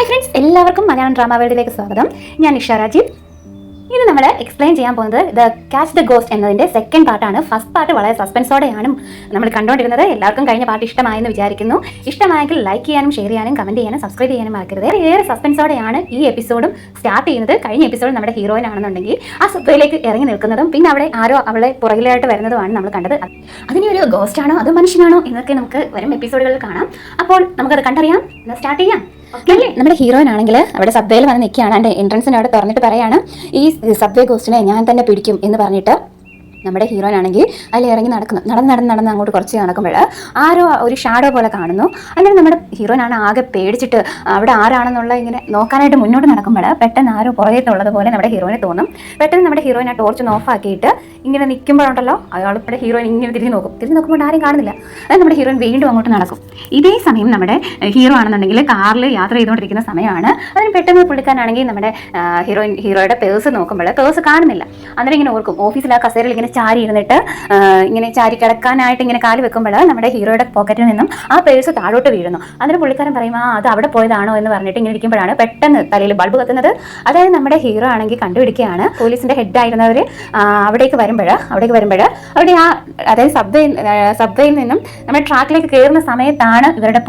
Hi friends, എല്ലാവർക്കും Malayalam drama വേൾഡിലേക്ക് സ്വാഗതം. ഞാൻ നിഷ രാജീവ്. ഇത് നമ്മൾ എക്സ്പ്ലെയിൻ ചെയ്യാൻ പോകുന്നത് ദ ക്യാച്ച് ദ ഗോസ്റ്റ് എന്നതിൻ്റെ സെക്കൻഡ് പാർട്ടാണ്. ഫസ്റ്റ് പാർട്ട് വളരെ സസ്പെൻസോടെയാണ് നമ്മൾ കണ്ടുകൊണ്ടിരുന്നത്. എല്ലാവർക്കും കഴിഞ്ഞ പാർട്ട് ഇഷ്ടമായെന്ന് വിചാരിക്കുന്നു. ഇഷ്ടമായെങ്കിൽ ലൈക്ക് ചെയ്യാനും ഷെയർ ചെയ്യാനും കമൻറ്റ് ചെയ്യാനും സബ്സ്ക്രൈബ് ചെയ്യാനും മറക്കരുത്. ഏറെ സസ്പെൻസോടെയാണ് ഈ എപ്പിസോഡും സ്റ്റാർട്ട് ചെയ്യുന്നത്. കഴിഞ്ഞ എപ്പിസോഡ് നമ്മുടെ ഹീറോയിൻ ആണെന്നുണ്ടെങ്കിൽ ആ സബ്വേയിലേക്ക് ഇറങ്ങി നിൽക്കുന്നതും പിന്നെ അവിടെ ആരോ അവളെ പുറകിലായിട്ട് വരുന്നതുമാണ് നമ്മൾ കണ്ടത്. അതിന് ഒരു ഗോസ്റ്റ് ആണോ അതോ മനുഷ്യനാണോ എന്നൊക്കെ നമുക്ക് വരും എപ്പിസോഡുകളിൽ കാണാം. അപ്പോൾ നമുക്കത് കണ്ടറിയാം. സ്റ്റാർട്ട് ചെയ്യാം. നമ്മുടെ ഹീറോയിൻ ആണെങ്കിൽ അവിടെ സബ്വേയിൽ വന്ന് നിൽക്കുകയാണ്. എൻ്റെ എൻട്രൻസിന് അവിടെ തുറന്നിട്ട് പറയാണ്, ഈ സബ്വേ ഗോസ്റ്റിനെ ഞാൻ തന്നെ പിടിക്കും എന്ന് പറഞ്ഞിട്ട് നമ്മുടെ ഹീറോയിൻ ആണെങ്കിൽ അതിൽ ഇറങ്ങി നടന്ന് അങ്ങോട്ട് കുറച്ച് നടക്കുമ്പോൾ ആരോ ഒരു ഷാഡോ പോലെ കാണുന്നു. അങ്ങനെ നമ്മുടെ ഹീറോയിനാണ് ആകെ പേടിച്ചിട്ട് അവിടെ ആരാണെന്നുള്ള ഇങ്ങനെ നോക്കാനായിട്ട് മുന്നോട്ട് നടക്കുമ്പോൾ പെട്ടെന്ന് ആരോ പുറകേത്തുള്ളത് പോലെ നമ്മുടെ ഹീറോയിനെ തോന്നും. പെട്ടെന്ന് നമ്മുടെ ഹീറോയിൻ ആ ടോർച്ച് ഓഫ് ആക്കിയിട്ട് ഇങ്ങനെ നിൽക്കുമ്പോഴുണ്ടല്ലോ അയാളിവിടെ ഹീറോയിൻ ഇങ്ങനെ തിരിഞ്ഞ് നോക്കുമ്പോൾ ആരും കാണുന്നില്ല. അത് നമ്മുടെ ഹീറോയിൻ വീണ്ടും അങ്ങോട്ട് നടക്കും. ഇതേ സമയം നമ്മുടെ ഹീറോ ആണെന്നുണ്ടെങ്കിൽ കാറിൽ യാത്ര ചെയ്തുകൊണ്ടിരിക്കുന്ന സമയമാണ്. അതിന് പെട്ടെന്ന് പുള്ളിക്കാനാണെങ്കിൽ നമ്മുടെ ഹീറോയുടെ പേഴ്സ് നോക്കുമ്പോൾ പേഴ്സ് കാണുന്നില്ല. അന്നേരം ഇങ്ങനെ ഓർക്കും, ഓഫീസിൽ ആ കസേരയിൽ ഇങ്ങനെ ചാരി ഇരുന്നിട്ട് ഇങ്ങനെ ചാരി കിടക്കാനായിട്ട് ഇങ്ങനെ കാല് വെക്കുമ്പോൾ നമ്മുടെ ഹീറോയുടെ പോക്കറ്റിൽ നിന്നും ആ പേഴ്സ് താഴോട്ട് വീഴുന്നു. അന്നേരം പുള്ളിക്കാരൻ പറയും, അത് അവിടെ പോയതാണോ എന്ന് പറഞ്ഞിട്ട് ഇങ്ങനെ ഇരിക്കുമ്പോഴാണ് പെട്ടെന്ന് തലയിൽ ബൾബ് കത്തുന്നത്. അതായത് നമ്മുടെ ഹീറോ ആണെങ്കിൽ കണ്ടുപിടിക്കുകയാണ് പോലീസിന്റെ ഹെഡായിരുന്നവർ അവിടേക്ക് വരുമ്പോൾ അവിടെ അതായത് സബ്വേയിൽ നിന്നും നമ്മുടെ ട്രാക്കിലേക്ക് കയറുന്ന സമയത്താണ് ഇവരുടെ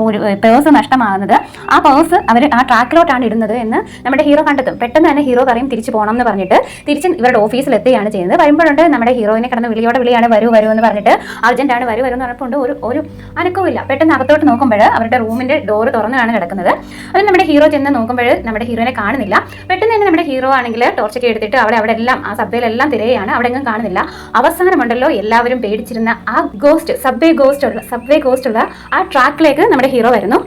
പേഴ്സ് നഷ്ടമാകുന്നത്. ആ പേഴ്സ് അവർ ആ ട്രാക്കിലോട്ടാണ് ഇടുന്നത് എന്ന് നമ്മുടെ ഹീറോ കണ്ടെത്തും. പെട്ടെന്ന് തന്നെ ഹീറോ പറയും തിരിച്ചു പോകണം എന്ന് പറഞ്ഞിട്ട് തിരിച്ച് ഇവരുടെ ഓഫീസിൽ എത്തുകയാണ് ചെയ്യുന്നത്. വരുമ്പോഴുണ്ട് നമ്മുടെ ഹീറോയിനെ കിടന്ന് വിളിയാണ് വരൂ എന്ന് പറഞ്ഞിട്ട് അർജന്റാണ് വരൂ എന്ന് പറഞ്ഞപ്പോൾ ഒരു അനക്കവും ഇല്ല. പെട്ടെന്ന് അകത്തോട്ട് നോക്കുമ്പോൾ അവരുടെ റൂമിന്റെ ഡോറ് തുറന്നാണ് കിടക്കുന്നത്. അത് നമ്മുടെ ഹീറോ ചെന്ന് നോക്കുമ്പോൾ നമ്മുടെ ഹീറോയിനെ കാണുന്നില്ല. പെട്ടെന്ന് തന്നെ നമ്മുടെ ഹീറോ ആണെങ്കിൽ ടോർച്ചൊക്കെ എടുത്തിട്ട് അവിടെ എല്ലാം ആ സബ്വേയിലെല്ലാം തിരയാണ്, അവിടെ എങ്ങും കാണുന്നില്ല. അവസാനമുണ്ടല്ലോ എല്ലാവരും പേടിച്ചിരുന്ന ആ സബ്വേ ഗോസ്റ്റ് ഉള്ള ആ ട്രാക്കിലേക്ക് നമ്മുടെ ഹീറോ വരുന്നു.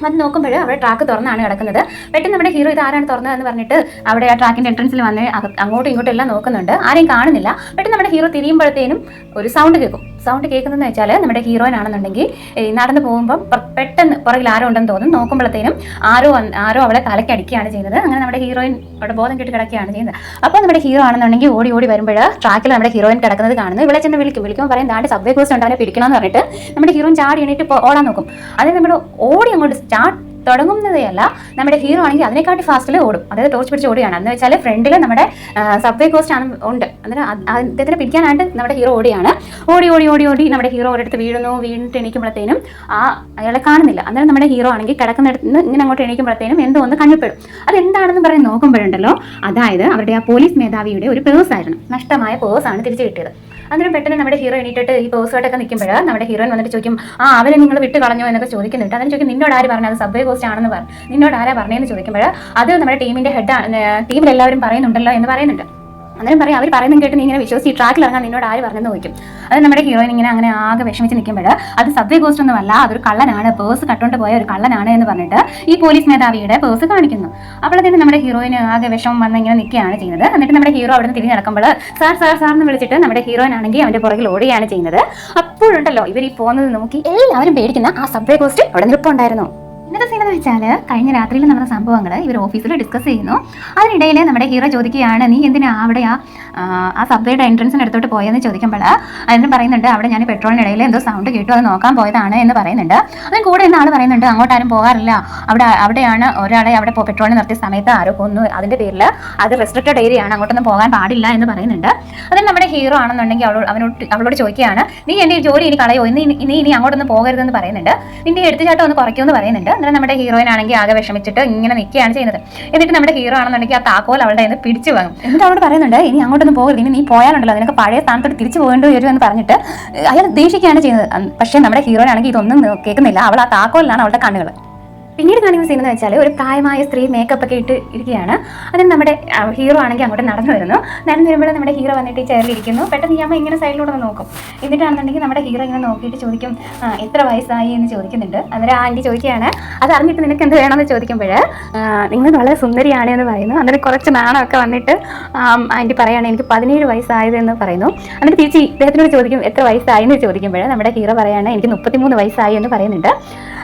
അത് നോക്കുമ്പോൾ അവിടെ ട്രാക്ക് തുറന്നാണ് കിടക്കുന്നത്. പെട്ടെന്ന് നമ്മുടെ ഹീറോ ഇത് ആരാണ് തുറന്നതെന്ന് പറഞ്ഞിട്ട് അവിടെ ആ ട്രാക്കിന്റെ എൻട്രൻസിൽ വന്ന് അങ്ങോട്ടും ഇങ്ങോട്ടും എല്ലാം നോക്കുന്നുണ്ട്. ആരെയും കാണുന്നില്ല. പെട്ടെന്ന് നമ്മുടെ ഹീറോ തിരിയുമ്പോഴത്തേനും ഒരു സൗണ്ട് കേൾക്കും. സൗണ്ട് കേൾക്കുന്നതെന്ന് വെച്ചാൽ നമ്മുടെ ഹീറോയിൻ ആണെന്നുണ്ടെങ്കിൽ നടന്നു പോകുമ്പോൾ പെട്ടെന്ന് പുറകിൽ ആരോ ഉണ്ടെന്ന് തോന്നും. നോക്കുമ്പോഴത്തേനും ആരോ അവളെ തലക്കടിക്കുകയാണ് ചെയ്യുന്നത്. അങ്ങനെ നമ്മുടെ ഹീറോയിൻ അവിടെ ബോധം കെട്ടി കിടക്കുകയാണ് ചെയ്യുന്നത്. അപ്പോൾ നമ്മുടെ ഹീറോ ആണെന്നുണ്ടെങ്കിൽ ഓടി വരുമ്പോൾ ട്രാക്കിൽ നമ്മുടെ ഹീറോയിൻ കിടക്കുന്നത് കാണുന്നു. ഇവിടെ ചെന്ന് വിളിക്കുമ്പോൾ പറയും, ദാണ്ട് സബ്വേ ഗോസ്റ്റ് ഉണ്ട്, അവനെ പിടിക്കണമെന്ന് പറഞ്ഞിട്ട് നമ്മുടെ ഹീറോയിൻ ചാടി എണീറ്റ് ഓടാൻ നോക്കും. അതിന് നമ്മൾ ഓടി അങ്ങോട്ട് സ്റ്റാർട്ട് തുടങ്ങുന്നതേയല്ല, നമ്മുടെ ഹീറോ ആണെങ്കിൽ അതിനെക്കാട്ടി ഫാസ്റ്റിൽ ഓടും. അതായത് ടോർച്ച് പിടിച്ച് ഓടിയാണ്. എന്ന് വെച്ചാൽ ഫ്രണ്ടിൽ നമ്മുടെ സബ്വേ ഗോസ്റ്റ് ഉണ്ട്. അന്നേരം അദ്ദേഹത്തിനെ പിടിക്കാനായിട്ട് നമ്മുടെ ഹീറോ ഓടിയാണ്. ഓടി നമ്മുടെ ഹീറോ ഒരിടത്ത് വീണിട്ട് എണീക്കുമ്പോഴത്തേനും അയാളെ കാണുന്നില്ല. അന്നേരം നമ്മുടെ ഹീറോ ആണെങ്കിൽ കിടക്കുന്നിടത്ത് നിന്ന് ഇങ്ങനെ അങ്ങോട്ട് എണീക്കുമ്പോഴത്തേനും എന്തോ ഒന്ന് കണ്ണുപ്പെടും. അതെന്താണെന്ന് പറഞ്ഞ് നോക്കുമ്പോഴുണ്ടല്ലോ, അതായത് അവരുടെ ആ പോലീസ് മേധാവിയുടെ ഒരു പേഴ്സ് ആയിരുന്നു, നഷ്ടമായ പേഴ്സാണ് തിരിച്ചു കിട്ടിയത്. അന്നേരം പെട്ടെന്ന് നമ്മുടെ ഹീറോ എണീറ്റിട്ട് ഈ പേഴ്സായിട്ടൊക്കെ നിൽക്കുമ്പോൾ നമ്മുടെ ഹീറോയിൻ വന്നിട്ട് ചോദിക്കും, അവരെ നിങ്ങൾ വിട്ട് കളഞ്ഞോ എന്നൊക്കെ ചോദിക്കുന്നുണ്ട്. അതിന് ചോദിക്കും, നിന്നോട് ആര് പറഞ്ഞു അത് സബ്വേ ഗോസ്റ്റ് ആണെന്ന് പറഞ്ഞു, നിന്നോട് ആരാ പറഞ്ഞതെന്ന് ചോദിക്കുമ്പോൾ അത് നമ്മുടെ ടീമിന്റെ ഹെഡാണ്, ടീമിലെല്ലാവരും പറയുന്നുണ്ടല്ലോ എന്ന് പറയുന്നുണ്ട്. അന്നേരം പറയും, അവർ പറയുന്നത് കേട്ട് നീ ഇങ്ങനെ വിശ്വസിച്ച് ട്രാക്കിൽ ഇറങ്ങാൻ നിന്നോട് ആര് പറഞ്ഞെന്ന് ചോദിക്കും. അത് നമ്മുടെ ഹീറോയിൻ ഇങ്ങനെ അങ്ങനെ ആകെ വിഷമിച്ച് നിൽക്കുമ്പോൾ അത് സബ്വേ ഗോസ്റ്റ് ഒന്നുമല്ല, അതൊരു കള്ളനാണ്, പേഴ്സ് കട്ടുകൊണ്ട് പോയ ഒരു കള്ളനാണ് എന്ന് പറഞ്ഞിട്ട് ഈ പോലീസ് മേധാവിയുടെ പേഴ്സ് കാണിക്കുന്നു. അപ്പോഴത്തേനും നമ്മുടെ ഹീറോയിന് ആകെ വിഷമം വന്ന് ഇങ്ങനെ നിൽക്കുകയാണ് ചെയ്യുന്നത്. എന്നിട്ട് നമ്മുടെ ഹീറോ അവിടെ നിന്ന് തിരിഞ്ഞ് നടക്കുമ്പോൾ സാർ എന്ന് വിളിച്ചിട്ട് നമ്മുടെ ഹീറോയിൻ ആണെങ്കിൽ അവൻ്റെ പുറകിൽ ഓടുകയാണ് ചെയ്യുന്നത്. അപ്പോഴുണ്ടല്ലോ ഇവർ ഈ പോകുന്നത് നോക്കി എല്ലാവരും പേടിക്കുന്ന ആ സബ്വേ ഗോസ്റ്റ് അവിടെ നിൽപ്പുണ്ടായിരുന്നു. ഇന്നത്തെ സീൻ എന്ന് വെച്ചാൽ കഴിഞ്ഞ രാത്രിയിൽ നടന്ന സംഭവങ്ങൾ ഇവർ ഓഫീസിൽ ഡിസ്കസ് ചെയ്യുന്നു. അതിനിടയിൽ നമ്മുടെ ഹീറോ ചോദിക്കുകയാണ്, നീ എന്തിനാ അവിടെ ആ സബ്വേയുടെ എൻട്രൻസിന് അടുത്തോട്ട് പോയെന്ന് ചോദിക്കുമ്പോൾ അതിന് പറയുന്നുണ്ട്, അവിടെ ഞാൻ പെട്രോളിനിടയിൽ എന്തോ സൗണ്ട് കേട്ടു, അത് നോക്കാൻ പോയതാണ് എന്ന് പറയുന്നുണ്ട്. അതിന് കൂടെ ഇന്ന് ആൾ പറയുന്നുണ്ട്, അങ്ങോട്ടാരും പോകാറില്ല, അവിടെയാണ് ഒരാളെ അവിടെ പെട്രോളിന് നിർത്തിയ സമയത്ത് ആരോ കൊന്നു, അതിൻ്റെ പേരിൽ അത് റെസ്ട്രിക്റ്റഡ് ഏരിയ ആണ്, അങ്ങോട്ടൊന്നും പോകാൻ പാടില്ല എന്ന് പറയുന്നുണ്ട്. അതിന് നമ്മുടെ ഹീറോ ആണെന്നുണ്ടെങ്കിൽ അവളോട് ചോദിക്കുകയാണ്, നീ എൻ്റെ ജോലി ഇനി കളയോ, ഇനി അങ്ങോട്ടൊന്നും പോകരുതെന്ന് പറയുന്നുണ്ട്, നിന്റെ എടുത്തുചാട്ടം ഒന്ന് കുറയ്ക്കുമെന്ന് പറയുന്നുണ്ട്. അന്നേരം നമ്മുടെ ഹീറോയിൻ ആണെങ്കിൽ ആകെ വിഷമിച്ചിട്ട് ഇങ്ങനെ നിൽക്കുകയാണ് ചെയ്യുന്നത്. എന്നിട്ട് നമ്മുടെ ഹീറോ ആണെന്നുണ്ടെങ്കിൽ ആ താക്കോൽ അവളുടെ നിന്ന് പിടിച്ചു വാങ്ങും. എന്നിട്ട് അവളോട് പറയുന്നുണ്ട്, ഇനി അങ്ങോട്ടൊന്നും പോകരുത്, ഇനി നീ പോയാലുണ്ടല്ലോ അതിനൊക്കെ പഴയ സ്ഥാനത്തോട്ട് തിരിച്ചു പോകേണ്ടി വരും എന്ന് പറഞ്ഞിട്ട് അയാൾ ദേഷിക്കുകയാണ് ചെയ്യുന്നത്. പക്ഷേ നമ്മുടെ ഹീറോയിൻ ആണെങ്കിൽ ഇതൊന്നും കേൾക്കുന്നില്ല. അവൾ ആ താക്കോലിലാണ് അവളുടെ കണ്ണുകൾ. പിന്നീട് കാണിക്കുന്ന സീൻ എന്ന് വെച്ചാൽ ഒരു പ്രായമായ സ്ത്രീ മേക്കപ്പ് ഒക്കെ ഇട്ട് ഇരിക്കുകയാണ്. അതിന് നമ്മുടെ ഹീറോ ആണെങ്കിൽ അങ്ങോട്ട് നടന്നു വരുമ്പോൾ നമ്മുടെ ഹീറോ വന്നിട്ട് ഈ ചെയറിൽ ഇരിക്കുന്നു. പെട്ടെന്ന് ഈ അമ്മ ഇങ്ങനെ സൈഡിലൂടെ നോക്കും. എന്നിട്ടാണെന്നുണ്ടെങ്കിൽ നമ്മുടെ ഹീറോ ഇങ്ങനെ നോക്കിയിട്ട് ചോദിക്കും, എത്ര വയസ്സായി എന്ന് ചോദിക്കുന്നുണ്ട്. അന്നേരം ആൻറ്റി ചോദിക്കുകയാണ്, അത് അറിഞ്ഞിട്ട് നിനക്ക് എന്ത് വേണമെന്ന് ചോദിക്കുമ്പോൾ നിങ്ങൾ വളരെ സുന്ദരിയാണ് എന്ന് പറയുന്നു. അന്നേരം കുറച്ച് നാണമൊക്കെ വന്നിട്ട് ആൻറ്റി പറയുകയാണ്, എനിക്ക് 17 വയസ്സായതെന്ന് പറയുന്നു. എന്നിട്ട് തിരിച്ച് ഇദ്ദേഹത്തിനോട് ചോദിക്കും, എത്ര വയസ്സായി എന്ന് ചോദിക്കുമ്പോൾ നമ്മുടെ ഹീറോ പറയുകയാണ്, എനിക്ക് 33 വയസ്സായി എന്ന് പറയുന്നുണ്ട്.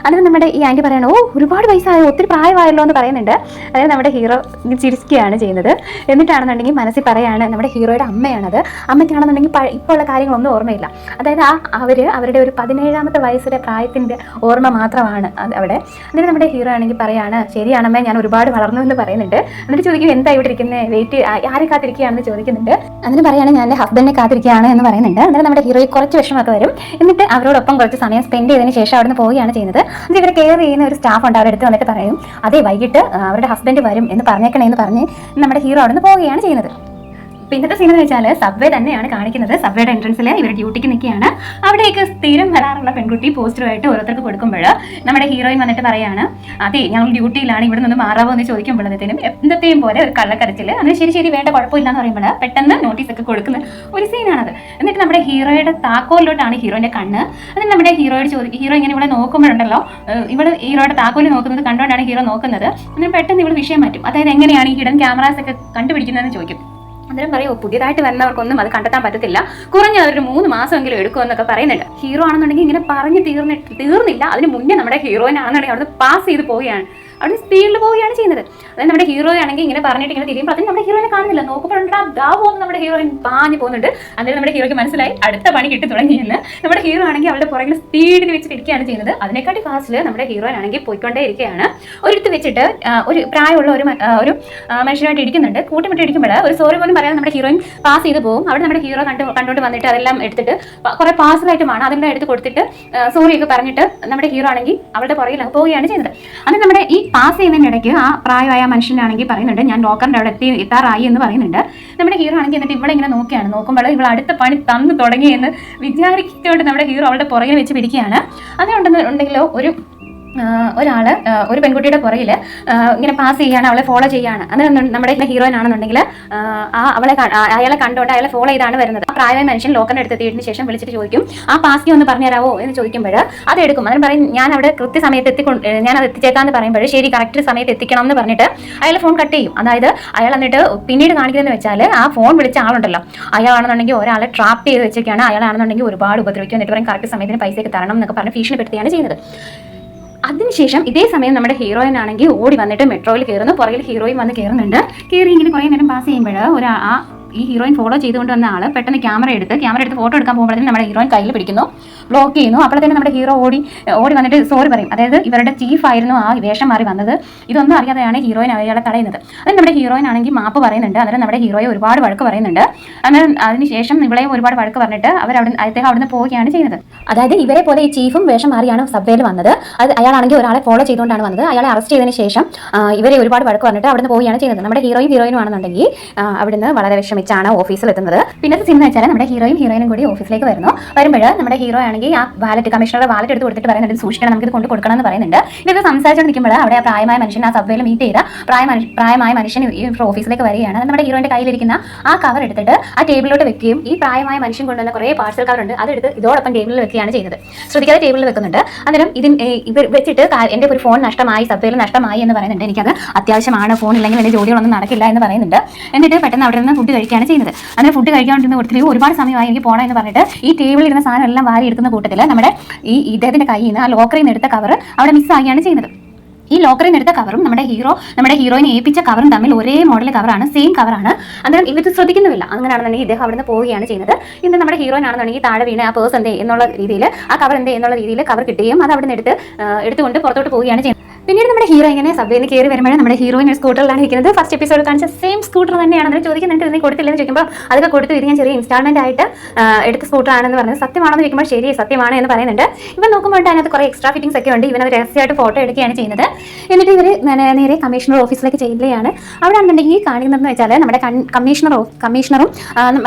അതിന് നമ്മുടെ ഈ ആൻറ്റി പറയണോ, ഒരു ഒരുപാട് വയസ്സായോ, ഒത്തിരി പ്രായമായല്ലോ എന്ന് പറയുന്നുണ്ട്. അതായത് നമ്മുടെ ഹീറോ ചിരിക്കുകയാണ് ചെയ്യുന്നത്. എന്നിട്ടാണെന്നുണ്ടെങ്കിൽ മനസ്സിൽ പറയാണ്, നമ്മുടെ ഹീറോയുടെ അമ്മയാണത്. അമ്മയ്ക്കാണെന്നുണ്ടെങ്കിൽ ഇപ്പോൾ ഉള്ള കാര്യങ്ങളൊന്നും ഓർമ്മയില്ല. അതായത് അവരുടെ ഒരു 17ാമത്തെ വയസ്സിലെ പ്രായത്തിൻ്റെ ഓർമ്മ മാത്രമാണ് അവിടെ. എന്നിട്ട് നമ്മുടെ ഹീറോ ആണെങ്കിൽ പറയാണ്, ശരിയാണമ്മേ, ഞാൻ ഒരുപാട് വളർന്നു എന്ന് പറയുന്നുണ്ട്. എന്നിട്ട് ചോദിക്കും, എന്താ ഇവിടെ ഇരിക്കുന്നത്, വെയിറ്റ് ആരെ കാത്തിരിക്കുകയാണെന്ന് ചോദിക്കുന്നുണ്ട്. അതിന് പറയാണ്, ഞാൻ എൻ്റെ ഹസ്ബൻഡിനെ കാത്തിരിക്കുകയാണ് എന്ന് പറയുന്നുണ്ട്. എന്നിട്ട് നമ്മുടെ ഹീറോയ്ക്ക് കുറച്ച് വിഷമമൊക്കെ വരും. എന്നിട്ട് അവരോടൊപ്പം കുറച്ച് സമയം സ്പെൻഡ് ചെയ്തതിന് ശേഷം അവിടെ നിന്ന് പോവുകയാണ് ചെയ്യുന്നത്. എന്നിട്ട് ഇവരെ കെയർ ചെയ്യുന്ന ഒരു സ്റ്റാഫ് ഉണ്ട്, അവരുടെ അടുത്ത് വന്നിട്ട് പറയും, അതേ വൈകിട്ട് അവരുടെ ഹസ്ബൻഡ് വരും എന്ന് പറഞ്ഞേക്കണേ എന്ന് പറഞ്ഞ് നമ്മുടെ ഹീറോ അവിടെ നിന്ന് പോവുകയാണ് ചെയ്യുന്നത്. പിന്നത്തെ സീൻ എന്ന് വെച്ചാൽ സബ്വേ തന്നെയാണ് കാണിക്കുന്നത്. സബ്വേയുടെ എൻട്രൻസിൽ ഇവർ ഡ്യൂട്ടിക്ക് നിൽക്കുകയാണ്. അവിടേക്ക് സ്ഥിരം വരാറുള്ള പെൺകുട്ടി പോസ്റ്ററുമായിട്ട് ഓരോരുത്തർക്ക് കൊടുക്കുമ്പോൾ നമ്മുടെ ഹീറോയിൻ വന്നിട്ട് പറയാണ്, അതെ ഞങ്ങൾ ഡ്യൂട്ടിയിലാണ്, ഇവിടെ നിന്ന് മാറാവോ എന്ന് ചോദിക്കുമ്പോഴത്തേനും എന്തൊക്കെയും പോലെ ഒരു കള്ളക്കരച്ചിൽ. അതിന് ശരി വേണ്ട കുഴപ്പമില്ല എന്ന് പറയുമ്പോൾ പെട്ടെന്ന് നോട്ടീസ് ഒക്കെ കൊടുക്കുന്ന ഒരു സീനാണത്. എന്നിട്ട് നമ്മുടെ ഹീറോയുടെ താക്കോലിലോട്ടാണ് ഹീറോയിന്റെ കണ്ണ്. എന്നിട്ട് നമ്മുടെ ഹീറോ ഇങ്ങനെ ഇവിടെ നോക്കുമ്പോഴുണ്ടല്ലോ, ഇവിടെ ഹീറോയുടെ താക്കോല് നോക്കുന്നത് കണ്ടുകൊണ്ടാണ് ഹീറോ നോക്കുന്നത്. എന്നിട്ട് പെട്ടെന്ന് ഇവിടെ വിഷയം മാറ്റും. അതായത് എങ്ങനെയാണ് ഈ ഹിഡൻ ക്യാമറാസ് ഒക്കെ കണ്ടുപിടിക്കുന്നതെന്ന് ചോദിക്കും. അന്നേരം പറയോ, പുതിയതായിട്ട് വരുന്നവർക്കൊന്നും അത് കണ്ടെത്താൻ പറ്റത്തില്ല, കുറഞ്ഞ ഒരു 3 മാസമെങ്കിലും എടുക്കുമെന്നൊക്കെ പറയുന്നുണ്ട്. ഹീറോ ആണെന്നുണ്ടെങ്കിൽ ഇങ്ങനെ പറഞ്ഞ് തീർന്നില്ല. അതിന് മുന്നേ നമ്മുടെ ഹീറോയിൻ ആണെന്നുണ്ടെങ്കിൽ അവിടെ പാസ് ചെയ്ത് പോവുകയാണ്, അവിടെ സ്പീഡിൽ പോവുകയാണ് ചെയ്യുന്നത്. അതായത് നമ്മുടെ ഹീറോ ആണെങ്കിൽ ഇങ്ങനെ പറഞ്ഞിട്ട് ഇങ്ങനെ തിരിയുമ്പോൾ അതിന് നമ്മുടെ ഹീറോയിനെ കാണുന്നില്ല. നോക്കുമ്പോഴുണ്ടാ പോകുന്ന നമ്മുടെ ഹീറോയിൻ പാഞ്ഞു പോകുന്നുണ്ട്. അന്നേരം നമ്മുടെ ഹീറോയ്ക്ക് മനസ്സിലായി അടുത്ത പണി കിട്ടി തുടങ്ങിയെന്ന്. നമ്മുടെ ഹീറോ ആണെങ്കിൽ അവളുടെ പുറകിൽ സ്പീഡിൽ വെച്ചിട്ട് ഇരിക്കുകയാണ് ചെയ്യുന്നത്. അതിനെക്കാട്ടി ഫാസ്റ്റിൽ നമ്മുടെ ഹീറോയിൻ ആണെങ്കിൽ പോയിക്കൊണ്ടേ ഇരിക്കുകയാണ്. ഒരിടത്ത് വെച്ചിട്ട് ഒരു പ്രായമുള്ള ഒരു മനുഷ്യനായിട്ട് ഇരിക്കുന്നുണ്ട്. കൂട്ടിമുട്ടി ഇരിക്കുമ്പോൾ ഒരു സോറി പോലും പറയാതെ നമ്മുടെ ഹീറോയിൻ പാസ് ചെയ്ത് പോകും. അവിടെ നമ്മുടെ ഹീറോ കണ്ടോണ്ട് വന്നിട്ട് അതെല്ലാം എടുത്തിട്ട് കുറെ പാഴ്സലായിട്ടുമാണ് അതെല്ലാം എടുത്ത് കൊടുത്തിട്ട് സോറിയൊക്കെ പറഞ്ഞിട്ട് നമ്മുടെ ഹീറോ ആണെങ്കിൽ അവളുടെ പുറകിൽ പോവുകയാണ് ചെയ്യുന്നത്. അത് നമ്മുടെ ഈ പാസ് ചെയ്യുന്നതിനിടയ്ക്ക് ആ പ്രായമായ മനുഷ്യനാണെങ്കിൽ പറയുന്നുണ്ട്, ഞാൻ ലോക്കറിന്റെ അവിടെ എത്താറായി എന്ന് പറയുന്നുണ്ട്. നമ്മുടെ ഹീറോ ആണെങ്കിൽ എന്നിട്ട് ഇവിടെ ഇങ്ങനെ നോക്കുമ്പോൾ ഇവൾ അടുത്ത പണി തന്നു തുടങ്ങി എന്ന് വിചാരിച്ചുകൊണ്ട് നമ്മുടെ ഹീറോ അവളുടെ പുറകിൽ വെച്ച് പിടിക്കുകയാണ്. അതുകൊണ്ടെന്നുണ്ടെങ്കിലോ ഒരു പെൺകുട്ടിയുടെ പുറകിൽ ഇങ്ങനെ പാസ് ചെയ്യാണ്, അവളെ ഫോളോ ചെയ്യാണ്. അന്നേരം നമ്മുടെ ഹീറോയിൻ ആണെന്നുണ്ടെങ്കിൽ അയാളെ കണ്ടോണ്ട് അയാളെ ഫോളോ ചെയ്താണ് വരുന്നത്. ആ പ്രായമായ മനുഷ്യൻ ലോക്കറിന്റെ അടുത്ത് എത്തിയതിനു ശേഷം വിളിച്ചിട്ട് ചോദിക്കും, ആ പാസ്കി ഒന്ന് പറഞ്ഞു തരാമോ എന്ന് ചോദിക്കുമ്പോൾ അതെടുക്കും. അതിന് പറയും, ഞാൻ അവിടെ കൃത്യസമയത്ത് ഞാനത് എത്തിച്ചേക്കാന്ന് പറയുമ്പോൾ ശരി കറക്റ്റ് സമയത്ത് എത്തിക്കണം എന്ന് പറഞ്ഞിട്ട് അയാൾ ഫോൺ കട്ട് ചെയ്യും. അതായത് അയാൾ എന്നിട്ട് പിന്നീട് കാണിക്കുന്നതെന്ന് വെച്ചാൽ ആ ഫോൺ വിളിച്ച ആളുണ്ടല്ലോ, അയാളാണെന്നുണ്ടെങ്കിൽ ഒരാളെ ട്രാപ്പ് ചെയ്ത് വെച്ചേക്കാണ്. അയാളാണെന്നുണ്ടെങ്കിൽ ഒരുപാട് ഉപദ്രവിക്കും. എന്നിട്ട് പറയും കറക്റ്റ് സമയത്തിന് പൈസയൊക്കെ തരണം എന്നൊക്കെ പറഞ്ഞ് ഭീഷണിപ്പെടുത്തുകയാണ് ചെയ്യുന്നത്. അതിനുശേഷം ഇതേ സമയം നമ്മുടെ ഹീറോയിൻ ആണെങ്കിൽ ഓടി വന്നിട്ട് മെട്രോയിൽ കയറുന്നു. പുറകിൽ ഹീറോയിൻ വന്ന് കയറുന്നുണ്ട്. കയറി ഇങ്ങനെ കുറേ നേരം പാസ് ചെയ്യുമ്പോൾ ഈ ഹീറോയിൻ ഫോളോ ചെയ്തുകൊണ്ട് വന്ന ആൾ പെട്ടെന്ന് ക്യാമറ എടുത്ത് ഫോട്ടോ എടുക്കാൻ പോകുമ്പോഴത്തേക്കും നമ്മുടെ ഹീറോയിൻ കയ്യിൽ പിടിക്കുന്നു, ബ്ലോക്ക് ചെയ്യുന്നു. അപ്പോഴത്തേനും നമ്മുടെ ഹീറോ ഓടി വന്നിട്ട് സോറി പറയും. അതായത് ഇവരുടെ ചീഫ് ആയിരുന്നു ആ വേഷം മാറി വന്നത്. ഇതൊന്നും അറിയാതെയാണ് ഹീറോയിൻ അയാളെ തടയുന്നത്. അതിന് നമ്മുടെ ഹീറോയിൻ ആണെങ്കിൽ മാപ്പ് പറയുന്നുണ്ട്. അന്നേരം നമ്മുടെ ഹീറോയെ ഒരുപാട് വഴക്ക് പറയുന്നുണ്ട്. അന്നേരം അതിനുശേഷം ഇവളെയും ഒരുപാട് വഴക്ക് പറഞ്ഞിട്ട് അദ്ദേഹം അവിടുന്ന് പോവുകയാണ് ചെയ്യുന്നത്. അതായത് ഇവരെ പോലെ ഈ ചീഫും വേഷം മാറിയാണ് സബ്വേയിൽ വന്നത്. അത് അയാളാണെങ്കിൽ ഒരാളെ ഫോളോ ചെയ്തുകൊണ്ടാണ് വന്നത്. അയാളെ അറസ്റ്റ് ചെയ്തതിന് ശേഷം ഇവരെ ഒരുപാട് വഴക്ക് പറഞ്ഞിട്ട് അവിടുന്ന് പോവുകയാണ് ചെയ്യുന്നത്. നമ്മുടെ ഹീറോയിനും ആണെന്നുണ്ടെങ്കിൽ അവിടുന്ന് വളരെ വിഷമിച്ചാണ് ഓഫീസിൽ എത്തുന്നത്. പിന്നത്തെ സീൻ എന്ന് വെച്ചാൽ നമ്മുടെ ഹീറോയിനും കൂടി ഓഫീസിലേക്ക് വരുമ്പോൾ നമ്മുടെ ഹീറോ ആണെങ്കിൽ ആ കമ്മീഷണറുടെ വാലറ്റ് എടുത്ത് കൊടുത്തിട്ട് പറയുന്നുണ്ട്, സൂക്ഷിക്കണം, നമുക്ക് ഇത് കൊണ്ട് കൊടുക്കണം എന്ന് പറയുന്നുണ്ട്. ഇതൊക്കെ സംസാരിച്ചുകൊണ്ട് നിൽക്കുമ്പോൾ അവിടെ ആ പ്രായമായ മനുഷ്യൻ ആ സബ്വേയിൽ മീറ്റ് ചെയ്ത പ്രായമായ മനുഷ്യൻ ഈ ഓഫീസിലേക്ക് വരികയാണ്. നമ്മുടെ ഹീറോയിന്റെ കയ്യിലിരിക്കുന്ന ആ കവർ എടുത്തിട്ട് ആ ടേബിളിലോട്ട് വെക്കുകയും ഈ പ്രായമായ മനുഷ്യൻ കൊണ്ടുവന്ന കുറേ പാഴ്സൽ കവർ ഉണ്ട് അതെടുത്ത് ഇതോടൊപ്പം ടേബിളിൽ വെക്കുകയാണ് ചെയ്യുന്നത്. ശ്രദ്ധിക്കാതെ ടേബിളിൽ വെക്കുന്നുണ്ട്. അന്നേരം ഇത് വെച്ചിട്ട് എൻ്റെ ഒരു ഫോൺ നഷ്ടമായി, സബ്വേയിൽ നഷ്ടമായി എന്ന് പറയുന്നുണ്ട്. എനിക്കത് അത്യാവശ്യമാണ്, ഫോൺ ഇല്ലെങ്കിൽ എൻ്റെ ജോലികളൊന്നും നടക്കില്ല എന്ന് പറയുന്നുണ്ട്. എന്നിട്ട് പെട്ടെന്ന് അവിടെ നിന്ന് ഫുഡ് കഴിക്കുകയാണ് ചെയ്യുന്നത്. അങ്ങനെ ഫുഡ് കഴിക്കാണ്ടിരുന്ന കൊടുത്തിട്ട് ഒരുപാട് സമയമായി എനിക്ക് പോകണം എന്ന് പറഞ്ഞിട്ട് ഈ ടേബിളിൽ ഇരുന്ന സാധനം എല്ലാം വാരി എടുക്കുന്ന കൂട്ടത്തിൽ നമ്മുടെ ഇദ്ദേഹത്തിന്റെ കയ്യിൽ നിന്ന് ആ ലോക്കറിൽ നിന്ന് എടുത്ത കവർ അവിടെ മിസ്സാവുകയാണ് ചെയ്യുന്നത്. ഈ ലോക്കറിൽ നിന്ന് എടുത്ത കവറും നമ്മുടെ ഹീറോയിനെ ഏൽപ്പിച്ച കവറും തമ്മിൽ ഒരേ മോഡൽ കവറാണ്, സെയിം കവറാണ്. അന്നേരം ഇവർ ശ്രദ്ധിക്കുന്നില്ല. അങ്ങനെയാണെന്നുണ്ടെങ്കിൽ ഇദ്ദേഹം അവിടെ നിന്ന് പോവുകയാണ് ചെയ്യുന്നത്. ഇന്ന് നമ്മുടെ ഹീറോയിൻ ആണെന്നുണ്ടെങ്കിൽ താഴെ വീണ് ആ പേഴ്സ് എന്തേ എന്നുള്ള രീതിയിൽ ആ കവർ എന്തേ എന്നുള്ള രീതിയിൽ കവർ കിട്ടുകയും അത് അവിടെ നിന്ന് എടുത്തുകൊണ്ട് പുറത്തോട്ട് പോവുകയാണ് ചെയ്യുന്നത്. പിന്നീട് നമ്മുടെ ഹീറോ ഇങ്ങനെ സബ്വേയിൽ നിന്ന് കയറി വരുമ്പോഴേ നമ്മുടെ ഹീറോയിൻ ഒരു സ്കൂട്ടറിലാണ് ഇരിക്കുന്നത്. ഫസ്റ്റ് എപ്പിസോഡ് കാണിച്ച സെയിം സ്കൂട്ടർ തന്നെയാണ്. അതിന് ചോദിക്കുന്നുണ്ട്, ഇതിനെ കൊടുത്തില്ലെന്ന് ചോദിക്കുമ്പോൾ അതൊക്കെ കൊടുത്തു. ഇത് ഞാൻ ചെറിയ ഇൻസ്റ്റാൾമെന്റ് ആയിട്ട് എടുത്ത സ്കൂട്ടർ ആണെന്ന് പറഞ്ഞത് സത്യമാണെന്ന് ചോദിക്കുമ്പോൾ ശരി സത്യമാണ് എന്ന് പറയുന്നുണ്ട്. ഇവൻ നോക്കുമ്പോൾ അതിനകത്ത് കുറേ എക്സ്ട്രാ ഫിറ്റിംഗ്സ് ഒക്കെ ഉണ്ട്. ഇവനത് രഹസ്യമായിട്ട് ഫോട്ടോ എടുക്കുകയാണ് ചെയ്യുന്നത്. എന്നിട്ട് ഇവർ നേരെ കമ്മീഷണർ ഓഫീസിലേക്ക് ചെല്ലുകയാണ്. അവിടെ ആണെന്നുണ്ടെങ്കിൽ കാണിക്കുന്നതെന്ന് വെച്ചാൽ നമ്മുടെ കമ്മീഷണറും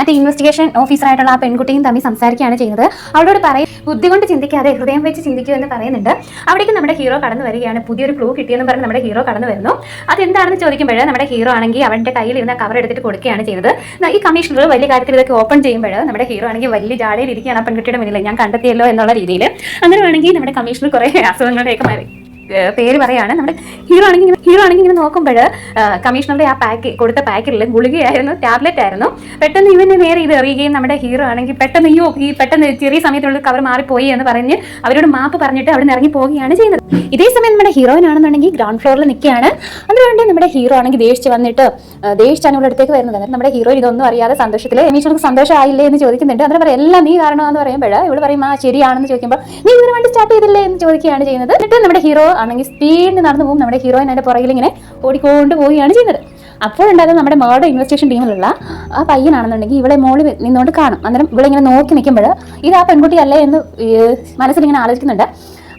മറ്റേ ഇൻവെസ്റ്റിഗേഷൻ ഓഫീസറായിട്ടുള്ള ആ പെൺകുട്ടിയും തമ്മിൽ സംസാരിക്കുകയാണ് ചെയ്യുന്നത്. അവളോട് പറയും, ബുദ്ധി കൊണ്ട് ചിന്തിക്കാതെ ഹൃദയം വെച്ച് ചിന്തിക്കൂ എന്ന് പറയുന്നുണ്ട്. അവിടേക്ക് നമ്മുടെ ഹീറോ കടന്നു വരികയാണ്. പുതിയൊരു ക്ലൂ കിട്ടിയെന്ന് പറഞ്ഞ് നമ്മുടെ ഹീറോ കടന്നു വരുന്നു. അതെന്താണെന്ന് ചോദിക്കുമ്പോൾ നമ്മുടെ ഹീറോ ആണെങ്കിൽ അവന്റെ കയ്യിലിരുന്ന കവർ എടുത്തിട്ട് കൊടുക്കുകയാണ് ചെയ്തത്. ഈ കമ്മീഷണർ വലിയ കാര്യത്തിൽ ഇതൊക്കെ ഓപ്പൺ ചെയ്യുമ്പോൾ നമ്മുടെ ഹീറോ ആണെങ്കിൽ വലിയ ജാടയിൽ ഇരിക്കുകയാണ് ആ പെൺകുട്ടിയുടെ മുന്നിൽ, ഞാൻ കണ്ടെത്തിയല്ലോ എന്നുള്ള രീതിയിൽ. അങ്ങനെ വേണമെങ്കിൽ നമ്മുടെ കമ്മീഷണർ കുറേ അസുഖങ്ങളുടെയൊക്കെ പേര് പറയാണ്. നമ്മുടെ ഹീറോ ആണെങ്കിൽ ഇങ്ങനെ നോക്കുമ്പോൾ കമ്മീഷണറുടെ ആ കൊടുത്ത പാക്കറ്റിൽ ഗുളികയായിരുന്നു, ടാബ്ലറ്റ് ആയിരുന്നു. പെട്ടെന്ന് ഇവന് നേരെ ഇത് എറിയുകയും നമ്മുടെ ഹീറോ ആണെങ്കിൽ പെട്ടെന്ന് പെട്ടെന്ന് ചെറിയ സമയത്തിനുള്ളിൽ കവർ മാറിപ്പോയി എന്ന് പറഞ്ഞ് അവരോട് മാപ്പ് പറഞ്ഞിട്ട് അവിടെ നിന്ന് ഇറങ്ങി പോവുകയാണ് ചെയ്യുന്നത്. ഇതേ സമയം നമ്മുടെ ഹീറോയിൻ ആണെന്നുണ്ടെങ്കിൽ ഗ്രൗണ്ട് ഫ്ലോറിൽ നിൽക്കുകയാണ്. അതുകൊണ്ട് നമ്മുടെ ഹീറോ ആണെങ്കിൽ ദേഷിച്ച് വന്നിട്ട് ദേഷിച്ചാണ് ഇവിടെ അടുത്തേക്ക് വരുന്നത്. നമ്മുടെ ഹീറോ ഇതൊന്നും അറിയാതെ സന്തോഷത്തിൽ കമ്മീഷണർക്ക് സന്തോഷമായില്ലേ എന്ന് ചോദിക്കുന്നുണ്ട്. അന്നേരം പറയാം എല്ലാം നീ കാരണമെന്ന് പറയുമ്പോൾ ഇവിടെ പറയും ആ ശരിയാണെന്ന് ചോദിക്കുമ്പോൾ നീ ഇതിന് വേണ്ടി സ്റ്റാർട്ട് ചെയ്തില്ലേ എന്ന് ചോദിക്കുകയാണ് ചെയ്യുന്നത്. എന്നിട്ട് നമ്മുടെ ഹീറോ ആണെങ്കിൽ സ്പീഡിൽ നടന്നു പോകും. നമ്മുടെ ഹീറോയിൻ അതിന്റെ പുറകിൽ ഇങ്ങനെ ഓടിക്കൊണ്ട് പോവുകയാണ് ചെയ്യുന്നത്. അപ്പോഴുണ്ടാകുന്നത് നമ്മുടെ മർഡർ ഇൻവെസ്റ്റിഗേഷൻ ടീമിലുള്ള ആ പയ്യനാണെന്നുണ്ടെങ്കിൽ ഇവിടെ മോളിൽ നിന്നുകൊണ്ട് കാണും. അന്നേരം ഇവിടെ ഇങ്ങനെ നോക്കി നിൽക്കുമ്പോൾ ഇത് ആ പെൺകുട്ടി അല്ലേ എന്ന് മനസ്സിൽ ഇങ്ങനെ ആലോചിക്കുന്നുണ്ട്.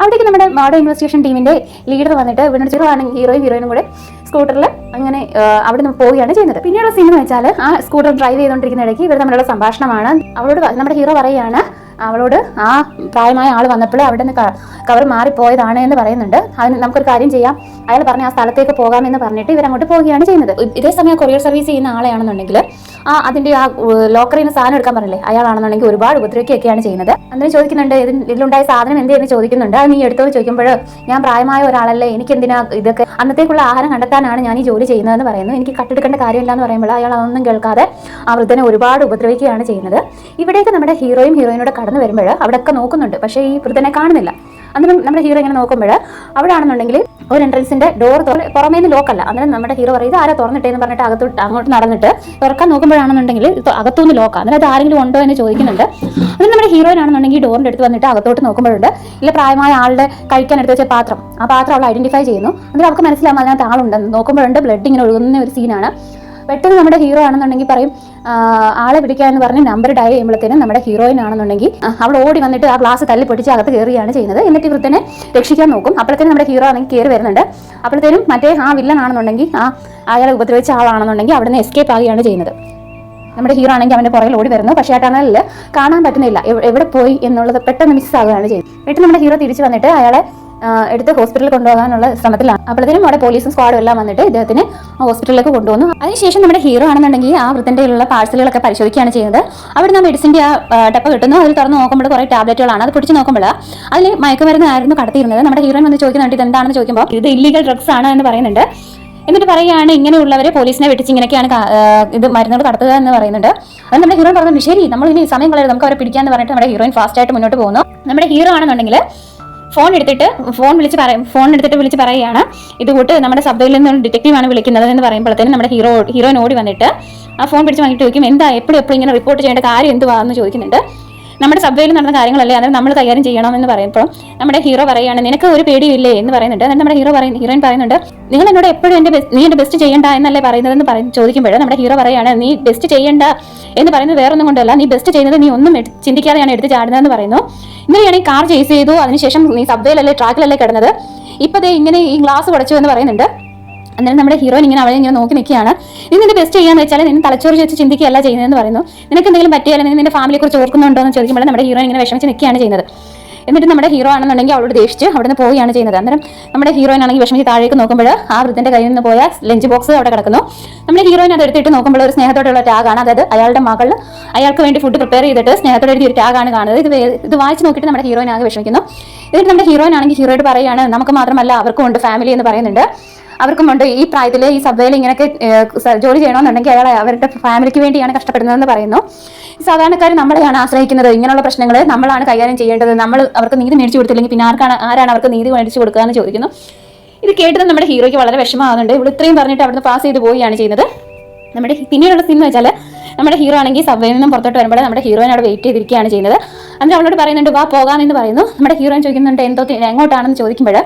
അവിടേക്ക് നമ്മുടെ മർഡർ ഇൻവെസ്റ്റിഗേഷൻ ടീമിന്റെ ലീഡർ വന്നിട്ട് ഇവിടെ ചെറുവാണെങ്കിൽ ഹീറോയിനും കൂടെ സ്കൂട്ടറിൽ അങ്ങനെ അവിടെ നിന്ന് പോവുകയാണ് ചെയ്യുന്നത്. പിന്നീട് സീൻ എന്ന് വെച്ചാൽ ആ സ്കൂട്ടർ ഡ്രൈവ് ചെയ്തുകൊണ്ടിരിക്കുന്ന ഇടയ്ക്ക് ഇവർ തമ്മിലുള്ള സംഭാഷണമാണ്. അവളോട് നമ്മുടെ ഹീറോ പറയുകയാണ് അവളോട് ആ പ്രായമായ ആൾ വന്നപ്പോൾ അവിടെ നിന്ന് കവർ മാറിപ്പോയതാണ് എന്ന് പറയുന്നുണ്ട്. അതിന് നമുക്കൊരു കാര്യം ചെയ്യാം, അയാൾ പറഞ്ഞ ആ സ്ഥലത്തേക്ക് പോകാമെന്ന് പറഞ്ഞിട്ട് ഇവരങ്ങോട്ട് പോവുകയാണ് ചെയ്യുന്നത്. ഇതേ സമയം കൊറിയർ സർവീസ് ചെയ്യുന്ന ആളെയാണെന്നുണ്ടെങ്കിൽ അതിന്റെ ആ ലോക്കറിൽ നിന്ന് സാധനം എടുക്കാൻ പറഞ്ഞില്ലേ, അയാളാണെന്നുണ്ടെങ്കിൽ ഒരുപാട് ഉപദ്രവിക്കുകയൊക്കെയാണ് ചെയ്യുന്നത്. അന്നേരം ചോദിക്കുന്നുണ്ട് ഇതിലുണ്ടായ സാധനം എന്തെന്ന് ചോദിക്കുന്നുണ്ട്. അത് നീ എടുത്തോന്ന് ചോദിക്കുമ്പോൾ ഞാൻ പ്രായമായ ഒരാളല്ലേ, എനിക്ക് എന്തിനാ ഇതൊക്കെ, അന്നത്തേക്കുള്ള ആഹാരം കണ്ടെത്താനാണ് ഞാൻ ഈ ജോലി ചെയ്യുന്നതെന്ന് പറയുന്നു. എനിക്ക് കട്ടെടുക്കേണ്ട കാര്യമില്ല എന്ന് പറയുമ്പോൾ അയാൾ അതൊന്നും കേൾക്കാതെ ആ വൃദ്ധനെ ഒരുപാട് ഉപദ്രവിക്കുകയാണ് ചെയ്യുന്നത്. ഇവിടേക്ക് നമ്മുടെ ഹീറോയിനോട് കടന്നു വരുമ്പോൾ അവിടെയൊക്കെ നോക്കുന്നുണ്ട്, പക്ഷേ ഈ വൃദ്ധനെ കാണുന്നില്ല. അന്നേരം നമ്മുടെ ഹീറോ ഇങ്ങനെ നോക്കുമ്പോൾ അവിടെ ആണെന്നുണ്ടെങ്കിൽ ഒരു എൻട്രൻസിന്റെ ഡോർ പുറമേ നിന്ന് ലോക്കല്ല. അന്നേരം നമ്മുടെ ഹീറോ പറയും ആരാ തുറന്നിട്ടേന്ന് പറഞ്ഞിട്ട് അങ്ങോട്ട് നടന്നിട്ട് തുറക്കാൻ നോക്കുമ്പോഴാണെന്നുണ്ടെങ്കിൽ അകത്തുനിന്ന് ലോക്കാം. അന്നേരം അത് ആരെങ്കിലും ഉണ്ടോ എന്ന് ചോദിക്കുന്നുണ്ട്. അതിന് നമ്മുടെ ഹീറോയിനാണെന്നുണ്ടെങ്കിൽ ഡോറിന്റെ അടുത്ത് വന്നിട്ട് അകത്തോട്ട് നോക്കുമ്പോഴുണ്ട് ഇല്ല പ്രായമായ ആളുടെ കഴിക്കാൻ എടുത്ത് വെച്ച പാത്രം, ആ പാത്രം അവൾ ഐഡന്റിഫൈ ചെയ്യുന്നു. അന്നേരം അവർക്ക് മനസ്സിലാവും അതിനകത്ത് ആളുണ്ടെന്ന്. നോക്കുമ്പോഴുണ്ട് ബ്ലഡ് ഇങ്ങനെ ഒഴുകുന്ന ഒരു സീനാണ്. പെട്ടെന്ന് നമ്മുടെ ഹീറോ ആണെന്നുണ്ടെങ്കിൽ പറയും ആളെ പിടിക്കാന്ന് പറഞ്ഞ് നമ്പർ ഡയൽ ചെയ്യുമ്പോഴത്തേനും നമ്മുടെ ഹീറോയിൻ ആണെന്നുണ്ടെങ്കിൽ അവൾ ഓടി വന്നിട്ട് ആ ഗ്ലാസ് തല്ലി പൊട്ടിച്ച് അകത്ത് കയറുകയാണ് ചെയ്യുന്നത്. എന്നിട്ട് വൃദ്ധനെ രക്ഷിക്കാൻ നോക്കും. അപ്പോഴത്തേനും നമ്മുടെ ഹീറോ ആണെങ്കിൽ കയറി വരുന്നുണ്ട്. അപ്പോഴത്തേനും മറ്റേ ആ വില്ലൻ ആണെന്നുണ്ടെങ്കിൽ അയാളെ ഉപദ്രവിച്ച ആളാണെന്നുണ്ടെങ്കിൽ അവിടെ നിന്ന് എസ്കേപ്പ് ആവുകയാണ് ചെയ്യുന്നത്. നമ്മുടെ ഹീറോ ആണെങ്കിൽ അവൻ്റെ പുറകിൽ ഓടി വരുന്നു. പക്ഷേ ആ ടണലിൽ കാണാൻ പറ്റുന്നില്ല, എവിടെ പോയി എന്നുള്ളത് പെട്ടെന്ന് മിസ്സാകുകയാണ് ചെയ്യുന്നത്. പെട്ടെന്ന് നമ്മുടെ ഹീറോ തിരിച്ചു വന്നിട്ട് അയാളെ എടുത്ത് ഹോസ്പിറ്റലിൽ കൊണ്ടുപോകാനുള്ള ശ്രമത്തിലാണ്. അപ്പോഴത്തേനും അവിടെ പോലീസും സ്ക്വാഡും എല്ലാം വന്നിട്ട് ഇദ്ദേഹത്തിന് ഹോസ്പിറ്റലിലേക്ക് കൊണ്ടുവന്നു. അതിനുശേഷം നമ്മുടെ ഹീറോ ആണെന്നുണ്ടെങ്കിൽ ആ വൃദ്ധൻ്റെ ഉള്ള പാഴ്സലുകളൊക്കെ പരിശോധിക്കുകയാണ് ചെയ്യുന്നത്. അവിടെ നിന്ന് മെഡിസിൻ്റെ ആ ഡപ്പ കിട്ടുന്നു. അതിൽ തുറന്ന് നോക്കുമ്പോൾ കുറേ ടാബ്ലറ്റുകളാണ്. അത് പിടിച്ച് നോക്കുമ്പോൾ അതിൽ മയക്കുമരുന്നായിരുന്നു കടത്തിയിരുന്നത്. നമ്മുടെ ഹീറോയിൻ വന്ന് ചോദിക്കുന്നുണ്ട് ഇത് എന്താണെന്ന് ചോദിക്കുമ്പോൾ ഇത് ഇല്ലീഗൽ ഡ്രഗ്സ് ആണ് എന്ന് പറയുന്നുണ്ട്. എന്നിട്ട് പറയുകയാണ് ഇങ്ങനെയുള്ളവരെ പോലീസിനെ വെട്ടിച്ച് ഇങ്ങനെയൊക്കെയാണ് ഇത് മരുന്നുകൾ കടത്തുക എന്ന് പറയുന്നുണ്ട്. അത് നമ്മുടെ ഹീറോയിൻ പറഞ്ഞു ശരി നമ്മൾ ഇനി സമയം കളയരുത്, നമുക്ക് അവരെ പിടിക്കാന്ന് പറഞ്ഞിട്ട് നമ്മുടെ ഹീറോയിൻ ഫാസ്റ്റ് ആയിട്ട് മുന്നോട്ട് പോകുന്നു. നമ്മുടെ ഹീറോ ആണെന്നുണ്ടെങ്കിൽ ഫോൺ എടുത്തിട്ട് വിളിച്ച് പറയുകയാണ് ഇതുകൂട്ട് നമ്മുടെ സബ്വേയിൽ നിന്ന് ഡിറ്റക്റ്റീവാണ് വിളിക്കുന്നത് എന്ന് പറയുമ്പോഴത്തേനും നമ്മുടെ ഹീറോയിൻ ഓടി വന്നിട്ട് ആ ഫോൺ പിടിച്ച് വാങ്ങിയിട്ട് ചോദിക്കും എന്താ എപ്പോഴും ഇങ്ങനെ റിപ്പോർട്ട് ചെയ്യേണ്ട കാര്യം എന്തുവാന്ന് ചോദിക്കുന്നുണ്ട്. നമ്മുടെ സബ്വേയിൽ നടന്ന കാര്യങ്ങളല്ലേ അത് നമ്മൾ കൈകാര്യം ചെയ്യണമെന്ന് പറയുമ്പോൾ നമ്മുടെ ഹീറോ പറയുകയാണ് നിനക്ക് ഒരു പേടിയില്ലേ എന്ന് പറയുന്നുണ്ട്. എന്നിട്ട് നമ്മുടെ ഹീറോയിൻ പറയുന്നുണ്ട് നിങ്ങൾ എന്നോട് എപ്പോഴും നീ എൻ്റെ ബെസ്റ്റ് ചെയ്യണ്ട എന്നല്ലേ പറയുന്നതെന്ന് ചോദിക്കുമ്പോൾ നമ്മുടെ ഹീറോ പറയുകയാണ് നീ ബെസ്റ്റ് ചെയ്യണ്ട എന്ന് പറയുന്നത് വേറൊന്നും കൊണ്ടല്ല, നീ ബെസ്റ്റ് ചെയ്യുന്നത് നീ ഒന്നും ചിന്തിക്കാതെയാണ് എടുത്ത് ചാടുന്നതെന്ന് പറയുന്നു. ഇങ്ങനെയാണ് ഈ കാർ ചേസ് ചെയ്തു, അതിനുശേഷം നീ സബ്വേയിലല്ലേ ട്രാക്കിലല്ലേ കിടന്നത്, ഇപ്പം ഇങ്ങനെ ഈ ഗ്ലാസ് പഠിച്ചു എന്ന് പറയുന്നുണ്ട്. അന്നേരം നമ്മുടെ ഹീറോയിൻ ഇങ്ങനെ അവളെ ഇങ്ങനെ നോക്കി നിൽക്കുകയാണ്. നീ നിന്റെ ബെസ്റ്റ് ചെയ്യാന്ന് വെച്ചാൽ നിന്നെ തലച്ചോറ് വെച്ച് ചിന്തിക്കുകയല്ല ചെയ്യുന്നതെന്ന് പറയുന്നു. നിനക്ക് എന്തെങ്കിലും പറ്റിയാലും നീ നിന്റെ ഫാമിലിയെ കുറിച്ച് ഓർക്കുന്നുണ്ടോ എന്ന് ചോദിക്കുമ്പോൾ നമ്മുടെ ഹീറോയിൻ ഇങ്ങനെ വിഷമിച്ച് നിൽക്കുകയാണ് ചെയ്യുന്നത്. എന്നിട്ട് നമ്മുടെ ഹീറോ ആണെന്നുണ്ടെങ്കിൽ അവളോട് ദേഷിച്ച് അവിടെ നിന്ന് പോവുകയാണ് ചെയ്യുന്നത്. അന്നേരം നമ്മുടെ ഹീറോയിൻ ആണെങ്കിൽ വിഷമിച്ച് താഴേക്ക് നോക്കുമ്പോൾ ആ വൃദ്ധന്റെ കയ്യിൽ നിന്ന് പോയ ലഞ്ച് ബോക്സ് അവിടെ കിടക്കുന്നു. നമ്മുടെ ഹീറോയിൻ അത് എടുത്തിട്ട് നോക്കുമ്പോൾ ഒരു സ്നേഹത്തോടെയുള്ള ടാഗാണ്. അതായത് അയാളുടെ മകൾ അയാൾക്ക് വേണ്ടി ഫുഡ് പ്രിപ്പയർ ചെയ്തിട്ട് സ്നേഹത്തോടെ എഴുതിയ ഒരു ടാഗാണ് കാണുന്നത്. ഇത് വായിച്ച് നോക്കിയിട്ട് നമ്മുടെ ഹീറോയിൻ ആകെ വിഷമിക്കുന്നു. എന്നിട്ട് നമ്മുടെ ഹീറോയിൻ ആണെങ്കിൽ ഹീറോയോട് പറയുകയാണ് നമുക്ക് മാത്രമല്ല അവർക്കും ഉണ്ട് ഫാമിലി എന്ന് പറയുന്നുണ്ട്. അവർക്കുമുണ്ട് ഈ പ്രായത്തിൽ ഈ സബ്വേയിൽ ഇങ്ങനെയൊക്കെ ജോലി ചെയ്യണമെന്നുണ്ടെങ്കിൽ അയാൾ അവരുടെ ഫാമിലിക്ക് വേണ്ടിയാണ് കഷ്ടപ്പെടുന്നതെന്ന് പറയുന്നു. സാധാരണക്കാർ നമ്മളെയാണ് ആശ്രയിക്കുന്നത്, ഇങ്ങനെയുള്ള പ്രശ്നങ്ങൾ നമ്മളാണ് കൈകാര്യം ചെയ്യേണ്ടത്, നമ്മൾ അവർക്ക് നീതി മേടിച്ചു കൊടുത്തില്ലെങ്കിൽ പിന്നെ ആരാണ് അവർക്ക് നീതി മേടിച്ചു കൊടുക്കുക എന്ന് ചോദിക്കുന്നു. ഇത് കേട്ടത് നമ്മുടെ ഹീറോയ്ക്ക് വളരെ വിഷമമാകുന്നുണ്ട്. ഇവിടെ ഇത്രയും പറഞ്ഞിട്ട് അവിടുന്ന് പാസ് ചെയ്ത് പോവുകയാണ് ചെയ്യുന്നത്. നമ്മുടെ പിന്നീടുള്ള സീൻ എന്ന് വെച്ചാൽ നമ്മുടെ ഹീറോ ആണെങ്കിൽ സബ്വേയിൽ നിന്നും പുറത്തോട്ട് വരുമ്പോൾ നമ്മുടെ ഹീറോയിൻ അവിടെ വെയിറ്റ് ചെയ്തിരിക്കുകയാണ് ചെയ്യുന്നത്. എന്നിട്ട് അവളോട് പറയുന്നുണ്ട് വാ പോകാമെന്ന് പറയുന്നു. നമ്മുടെ ഹീറോയിൻ ചോദിക്കുന്നുണ്ട് എങ്ങോട്ടാണെന്ന് ചോദിക്കുമ്പോൾ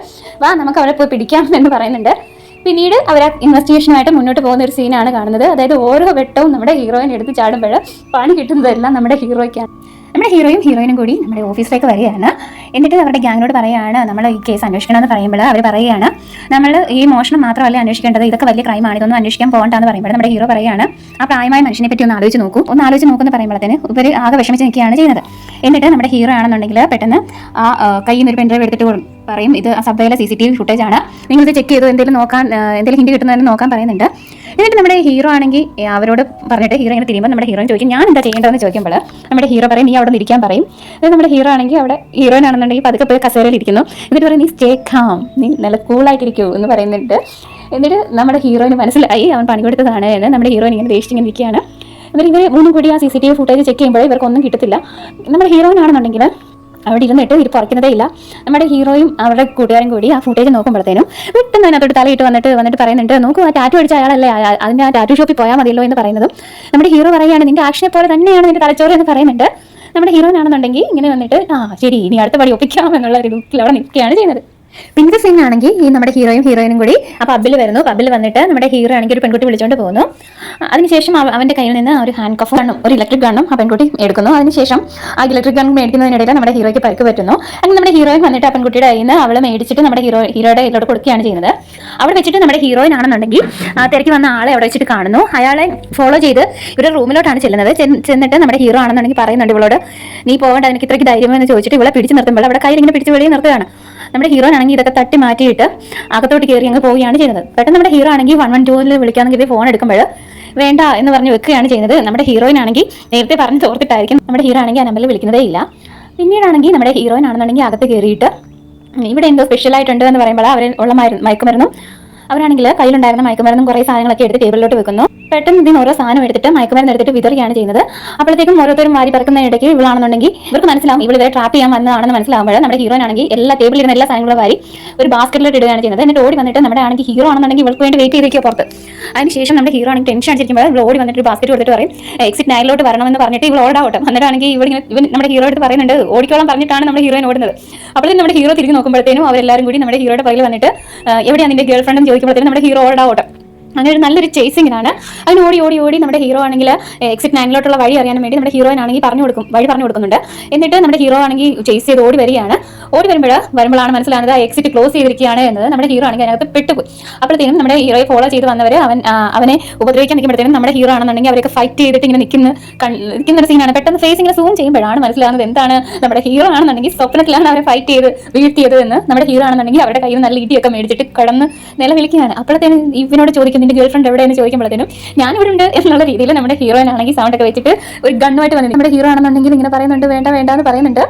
വാ നമുക്ക് അവരെ പോയി പിടിക്കാം എന്ന് പറയുന്നുണ്ട്. പിന്നീട് അവർ ആ ഇൻവെസ്റ്റിഗേഷനുമായിട്ട് മുന്നോട്ട് പോകുന്ന ഒരു സീനാണ് കാണുന്നത്. അതായത് ഓരോ വെട്ടവും നമ്മുടെ ഹീറോയിൻ എടുത്ത് ചാടുമ്പോൾ പണി കിട്ടുന്നതെല്ലാം നമ്മുടെ ഹീറോയ്ക്കാണ്. നമ്മുടെ ഹീറോയിനും കൂടി നമ്മുടെ ഓഫീസിലേക്ക് വരികയാണ്. എന്നിട്ട് അവരുടെ ഗ്യാങ്ങിനോട് പറയുകയാണ് നമ്മൾ ഈ കേസ് അന്വേഷിക്കണമെന്ന് പറയുമ്പോൾ അവർ പറയുകയാണ് നമ്മൾ ഈ മോഷണം മാത്രമല്ല അന്വേഷിക്കേണ്ടത്, ഇതൊക്കെ വലിയ ക്രൈമാണ്, ഇതൊന്നും അന്വേഷിക്കാൻ പോകണ്ടെന്ന് പറയുമ്പോൾ നമ്മുടെ ഹീറോ പറയുകയാണ് ആ പ്രായമായ മനുഷ്യനെ പറ്റി ഒന്ന് ആലോചിച്ച് നോക്കുമെന്ന് പറയുമ്പോഴത്തേന് ഇവർ ആകെ വിഷമിച്ച് നിൽക്കുകയാണ് ചെയ്യുന്നത്. എന്നിട്ട് നമ്മുടെ ഹീറോ ആണെന്നുണ്ടെങ്കിൽ പെട്ടെന്ന് ആ കയ്യിൽ നിന്ന് ഒരു പെൻഡ്രൈവ് എടുത്തിട്ട് പറയും ഇത് സബ്വേയിലെ CCTV ഫുട്ടേജ് ആണ്, നിങ്ങളിത് ചെക്ക് ചെയ്തു എന്തെങ്കിലും ഹിന്റ് കിട്ടുന്നതെന്ന് നോക്കാൻ പറയുന്നുണ്ട്. എന്നിട്ട് നമ്മുടെ ഹീറോ ആണെങ്കിൽ അവരോട് പറഞ്ഞിട്ട് ഹീറോ ഇങ്ങനെ തിരിയുമ്പോൾ നമ്മുടെ ഹീറോയിൻ ചോദിക്കും ഞാൻ എന്താ ചെയ്യേണ്ടതെന്ന് ചോദിക്കുമ്പോൾ നമ്മുടെ ഹീറോ പറയും നീ അവിടെ നിന്ന് ഇരിക്കാൻ പറയും. എന്നിട്ട് നമ്മുടെ ഹീറോ ആണെങ്കിൽ അവിടെ ഹീറോയിൻ ആണെന്നുണ്ടെങ്കിൽ പതുക്കെ പോയി കസേരയിൽ ഇരിക്കുന്നു. എന്നിട്ട് പറയും നീ സ്റ്റേ കാം, നീ നല്ല കൂളായിട്ടിരിക്കൂ എന്ന് പറയുന്നുണ്ട്. എന്നിട്ട് നമ്മുടെ ഹീറോയിന് മനസ്സിലായി അവൻ പണി കൊടുത്തതാണ് എന്ന്. നമ്മുടെ ഹീറോയിൻ ഇങ്ങനെ ദേഷ്യം നിൽക്കുകയാണ്. എന്നിട്ട് ഇവർ മൂന്നും കൂടി ആ CCTV ഫുട്ടേജ് ചെക്ക് ചെയ്യുമ്പോൾ ഇവർക്കൊന്നും കിട്ടത്തില്ല. നമ്മുടെ ഹീറോയിൻ ആണെന്നുണ്ടെങ്കിൽ അവിടെ ഇരുന്നിട്ട് ഇത് പുറക്കുന്നതേ ഇല്ല. നമ്മുടെ ഹീറോയും അവരുടെ കൂട്ടുകാരും കൂടി ആ ഫുട്ടേജ് നോക്കുമ്പോഴത്തേനും പെട്ടെന്ന് അതിനകത്തോട്ട് തലയിട്ട് വന്നിട്ട് പറയുന്നുണ്ട് നോക്കൂ ആ ടാറ്റു അടിച്ച അയാളല്ലേ, അതിൻ്റെ ആ ടാറ്റു ഷോപ്പിൽ പോയാൽ മതിയല്ലോ എന്ന് പറയുന്നതും നമ്മുടെ ഹീറോ പറയുകയാണ് നിന്റെ ആക്ഷനെ പോലെ തന്നെയാണ് നിന്റെ തലച്ചോറ് എന്ന് പറയുന്നുണ്ട്. നമ്മുടെ ഹീറോയിനാണെന്നുണ്ടെങ്കിൽ ഇങ്ങനെ വന്നിട്ട് ശരി ഇനി അടുത്ത പടി ഒപ്പിക്കാം എന്നുള്ള ഒരു ലുക്കിൽ അവിടെ നിൽക്കുകയാണ് ചെയ്യുന്നത്. പിന്നത്തെ സീൻ ആണെങ്കിൽ ഈ നമ്മുടെ ഹീറോയിനും കൂടി ആ പബ്ബിൽ വരുന്നു. പബ്ബിൽ വന്നിട്ട് നമ്മുടെ ഹീറോ ആണെങ്കിൽ ഒരു പെൺകുട്ടി വിളിച്ചുകൊണ്ട് പോകുന്നു. അതിനുശേഷം അവന്റെ കയ്യിൽ നിന്ന് ഒരു ഹാൻഡ് കഫ് ഗണ്ണും ഒരു ഇലക്ട്രിക് ഗണ്ണും ആ പെൺകുട്ടി എടുക്കുന്നു. അതിനുശേഷം ആ ഇലക്ട്രിക് ഗൺ മേടിക്കുന്നതിനിടയിൽ നമ്മുടെ ഹീറോയ്ക്ക് പരിക്ക് പറ്റുന്നു. അങ്ങനെ നമ്മുടെ ഹീറോയിൻ വന്നിട്ട് ആ പെൺകുട്ടിയുടെ കയ്യിൽ നിന്ന് അവളെ മേടിച്ചിട്ട് നമ്മുടെ ഹീറോയുടെ കയ്യിലോട്ട് കൊടുക്കുകയാണ് ചെയ്യുന്നത്. അവിടെ വെച്ചിട്ട് നമ്മുടെ ഹീറോയിൻ ആണെന്നുണ്ടെങ്കിൽ തിരക്കി വന്ന ആളെ അവിടെ വെച്ചിട്ട് കാണുന്നു. അയാളെ ഫോളോ ചെയ്ത് ഇവരുടെ റൂമിലോട്ടാണ് ചെല്ലുന്നത്. ചെന്നിട്ട് നമ്മുടെ ഹീറോ ആണെന്നുണ്ടെങ്കിൽ പറയുന്നുണ്ട് ഇവളോട് നീ പോകേണ്ട എനിക്ക് ഇത്രയ്ക്ക് ധൈര്യമെന്ന് ചോദിച്ചിട്ട് ഇവളെ പിടിച്ച് നിർത്തുമ്പോൾ അവിടെ കയ്യിൽ ഇങ്ങനെ പിടിച്ച് വെളിയിൽ നിർത്തുകയാണ്. നമ്മുടെ ഹീറോ ആണെങ്കിൽ ഇതൊക്കെ തട്ടി മാറ്റിയിട്ട് അകത്തോട്ട് കയറി അങ്ങ് പോവുകയാണ് ചെയ്യുന്നത്. പെട്ടെന്ന് നമ്മുടെ ഹീറോ ആണെങ്കിൽ 112 വിളിക്കാമെങ്കിൽ ഫോൺ എടുക്കുമ്പോൾ വേണ്ട എന്ന് പറഞ്ഞ് വെക്കുകയാണ് ചെയ്യുന്നത്. നമ്മുടെ ഹീറോയിൻ ആണെങ്കിൽ നേരത്തെ പറഞ്ഞ് തോർത്തിട്ടായിരിക്കും നമ്മുടെ ഹീറോ ആണെങ്കിൽ ആ നമ്പറിൽ വിളിക്കുന്നതേ ഇല്ല. പിന്നീടാണെങ്കിൽ നമ്മുടെ ഹീറോയിൻ ആണെന്നുണ്ടെങ്കിൽ അകത്ത് കയറിയിട്ട് ഇവിടെ എന്തോ സ്പെഷ്യലായിട്ടുണ്ട് എന്ന് പറയുമ്പോൾ അവർ ഉള്ള മയക്കുമരുന്നും അവരാണെങ്കിൽ കയ്യിലുണ്ടായിരുന്ന മയക്കുമരുന്നും കുറേ സാധനങ്ങളൊക്കെ എടുത്ത് ടേബിളിലോട്ട് വെക്കുന്നു. പെട്ടെന്ന് ഇതിന് ഓരോ സാധനം എടുത്തിട്ട് മയക്കുമരുന്ന് എടുത്തിട്ട് വിതറുകയാണ് ചെയ്യുന്നത്. അപ്പോഴത്തേക്കും ഓരോരുത്തരും വാരി പറക്കുന്ന ഇടയ്ക്ക് ഇവളാണെന്നുണ്ടെങ്കിൽ ഇവർക്ക് മനസ്സിലാവും ഇവരെ ട്രാപ്പ് ചെയ്യാൻ വന്നതാണെന്ന് മനസ്സിലാവുമ്പോൾ നമ്മുടെ ഹീറോയിനാണെങ്കിൽ എല്ലാ ടേബിളിലിരുന്ന എല്ലാ സാധനങ്ങളും വാരി ഒരു ബാസ്ക്കറ്റിലോട്ട് ഇടുകയാണ് ചെയ്യുന്നത്. എന്നിട്ട് ഓടി വന്നിട്ട് നമ്മുടെ ആണെങ്കിൽ ഹീറോ ആണെന്നുണ്ടെങ്കിൽ ഇവൾക്ക് വേണ്ടി വെയിറ്റ് ചെയ്തിരിക്കുക പുറത്ത്. അതിനുശേഷം നമ്മുടെ ഹീറോ ആണെങ്കിൽ ടെൻഷൻ അടിച്ചിരിക്കുമ്പോൾ ഇവൾ ഓടി വന്നിട്ട് ഒരു ബാസ്ക്കറ്റ് കൊടുത്തിട്ട് പറയും എക്സിറ്റ് 9 വരണമെന്ന് പറഞ്ഞിട്ട് ഇവൾ ഓടാവട്ടെ. എന്നിട്ടാണെങ്കിൽ ഇവൻ നമ്മുടെ ഹീറോ എടുത്ത് പറയുന്നുണ്ട് ഓടിക്കോളം പറഞ്ഞിട്ടാണ് നമ്മുടെ ഹീറോയിൻ ഓടുന്നത്. അപ്പോഴത്തേക്കും നമ്മുടെ ഹീറോ തിരിഞ്ഞ് നോക്കുമ്പോഴത്തേനും അവരെല്ലാവരും കൂടി നമ്മുടെ ഹീറോയുടെ പുറകിൽ വന്നിട്ട് എവിടെയാണ് നിന്റെ ഗേൾ ഫ്രണ്ട് എന്ന് ചോദിക്കുമ്പോഴത്തേനും നമ്മുടെ ഹീറോ ഓടാവട്ടെ. അങ്ങനെ ഒരു നല്ലൊരു ചേസിങ്ങിനാണ്. അതിന് ഓടി നമ്മുടെ ഹീറോ ആണെങ്കിൽ എക്സിറ്റ് 9 വഴി അറിയാൻ വേണ്ടി നമ്മുടെ ഹീറോയിൻ ആണെങ്കിൽ വഴി പറഞ്ഞു കൊടുക്കുന്നുണ്ട്. എന്നിട്ട് നമ്മുടെ ഹീറോ ആണെങ്കിൽ ചേസ് ചെയ്ത് ഓടി വരികയാണ്. ഓടി വരുമ്പോഴാണ് മനസ്സിലാകുന്നത് എക്സിറ്റ് ക്ലോസ് ചെയ്തിരിക്കുകയാണ് എന്നത്. നമ്മുടെ ഹീറോ ആണെങ്കിൽ അതിനകത്ത് പെട്ടുപോയി. അപ്പോഴത്തേനും നമ്മുടെ ഹീറോയെ ഫോളോ ചെയ്ത് വന്നവർ അവനെ ഉപദ്രവിക്കാൻ നിൽക്കുമ്പോഴത്തേനും നമ്മുടെ ഹീറോ ആണെന്നുണ്ടെങ്കിൽ അവരൊക്കെ ഫൈറ്റ് ചെയ്തിട്ട് ഇങ്ങനെ നിൽക്കുന്ന ഒരു സീനാണ്. പെട്ടെന്ന് ഫേസ് ഇങ്ങനെ സൂം ചെയ്യുമ്പോഴാണ് മനസ്സിലാകുന്നത് എന്താണ് നമ്മുടെ ഹീറോ ആണെന്നുണ്ടെങ്കിൽ സ്വപ്നത്തിലാണ് അവരെ ഫൈറ്റ് ചെയ്ത് വീഴ്ത്തിയത് എന്ന്. നമ്മുടെ ഹീറോ ആണെന്നുണ്ടെങ്കിൽ അവരുടെ കയ്യിൽ നല്ല ഇടിയൊക്കെ മേടിച്ചിട്ട് കടന്ന് നിലവിളിക്കുകയാണ്. അപ്പോഴത്തേനും ഇവനോട് ചോദിക്കും നിന്റെ ഗേൾ ഫ്രണ്ട് എവിടെയെന്ന് ചോദിക്കുമ്പോഴത്തേനും ഞാനിവിടെ ഉണ്ട് എന്നുള്ള രീതിയിൽ നമ്മുടെ ഹീറോയിൻ ആണെങ്കിൽ സൗണ്ട് ഒക്കെ വെച്ചിട്ട് ഒരു ഗണ്ണുമായിട്ട് വന്നിട്ട് നമ്മുടെ ഹീറോ ആണെന്നുണ്ടെങ്കിൽ ഇങ്ങനെ പറയുന്നുണ്ട് വേണ്ട എന്ന് പറയുന്നുണ്ട്.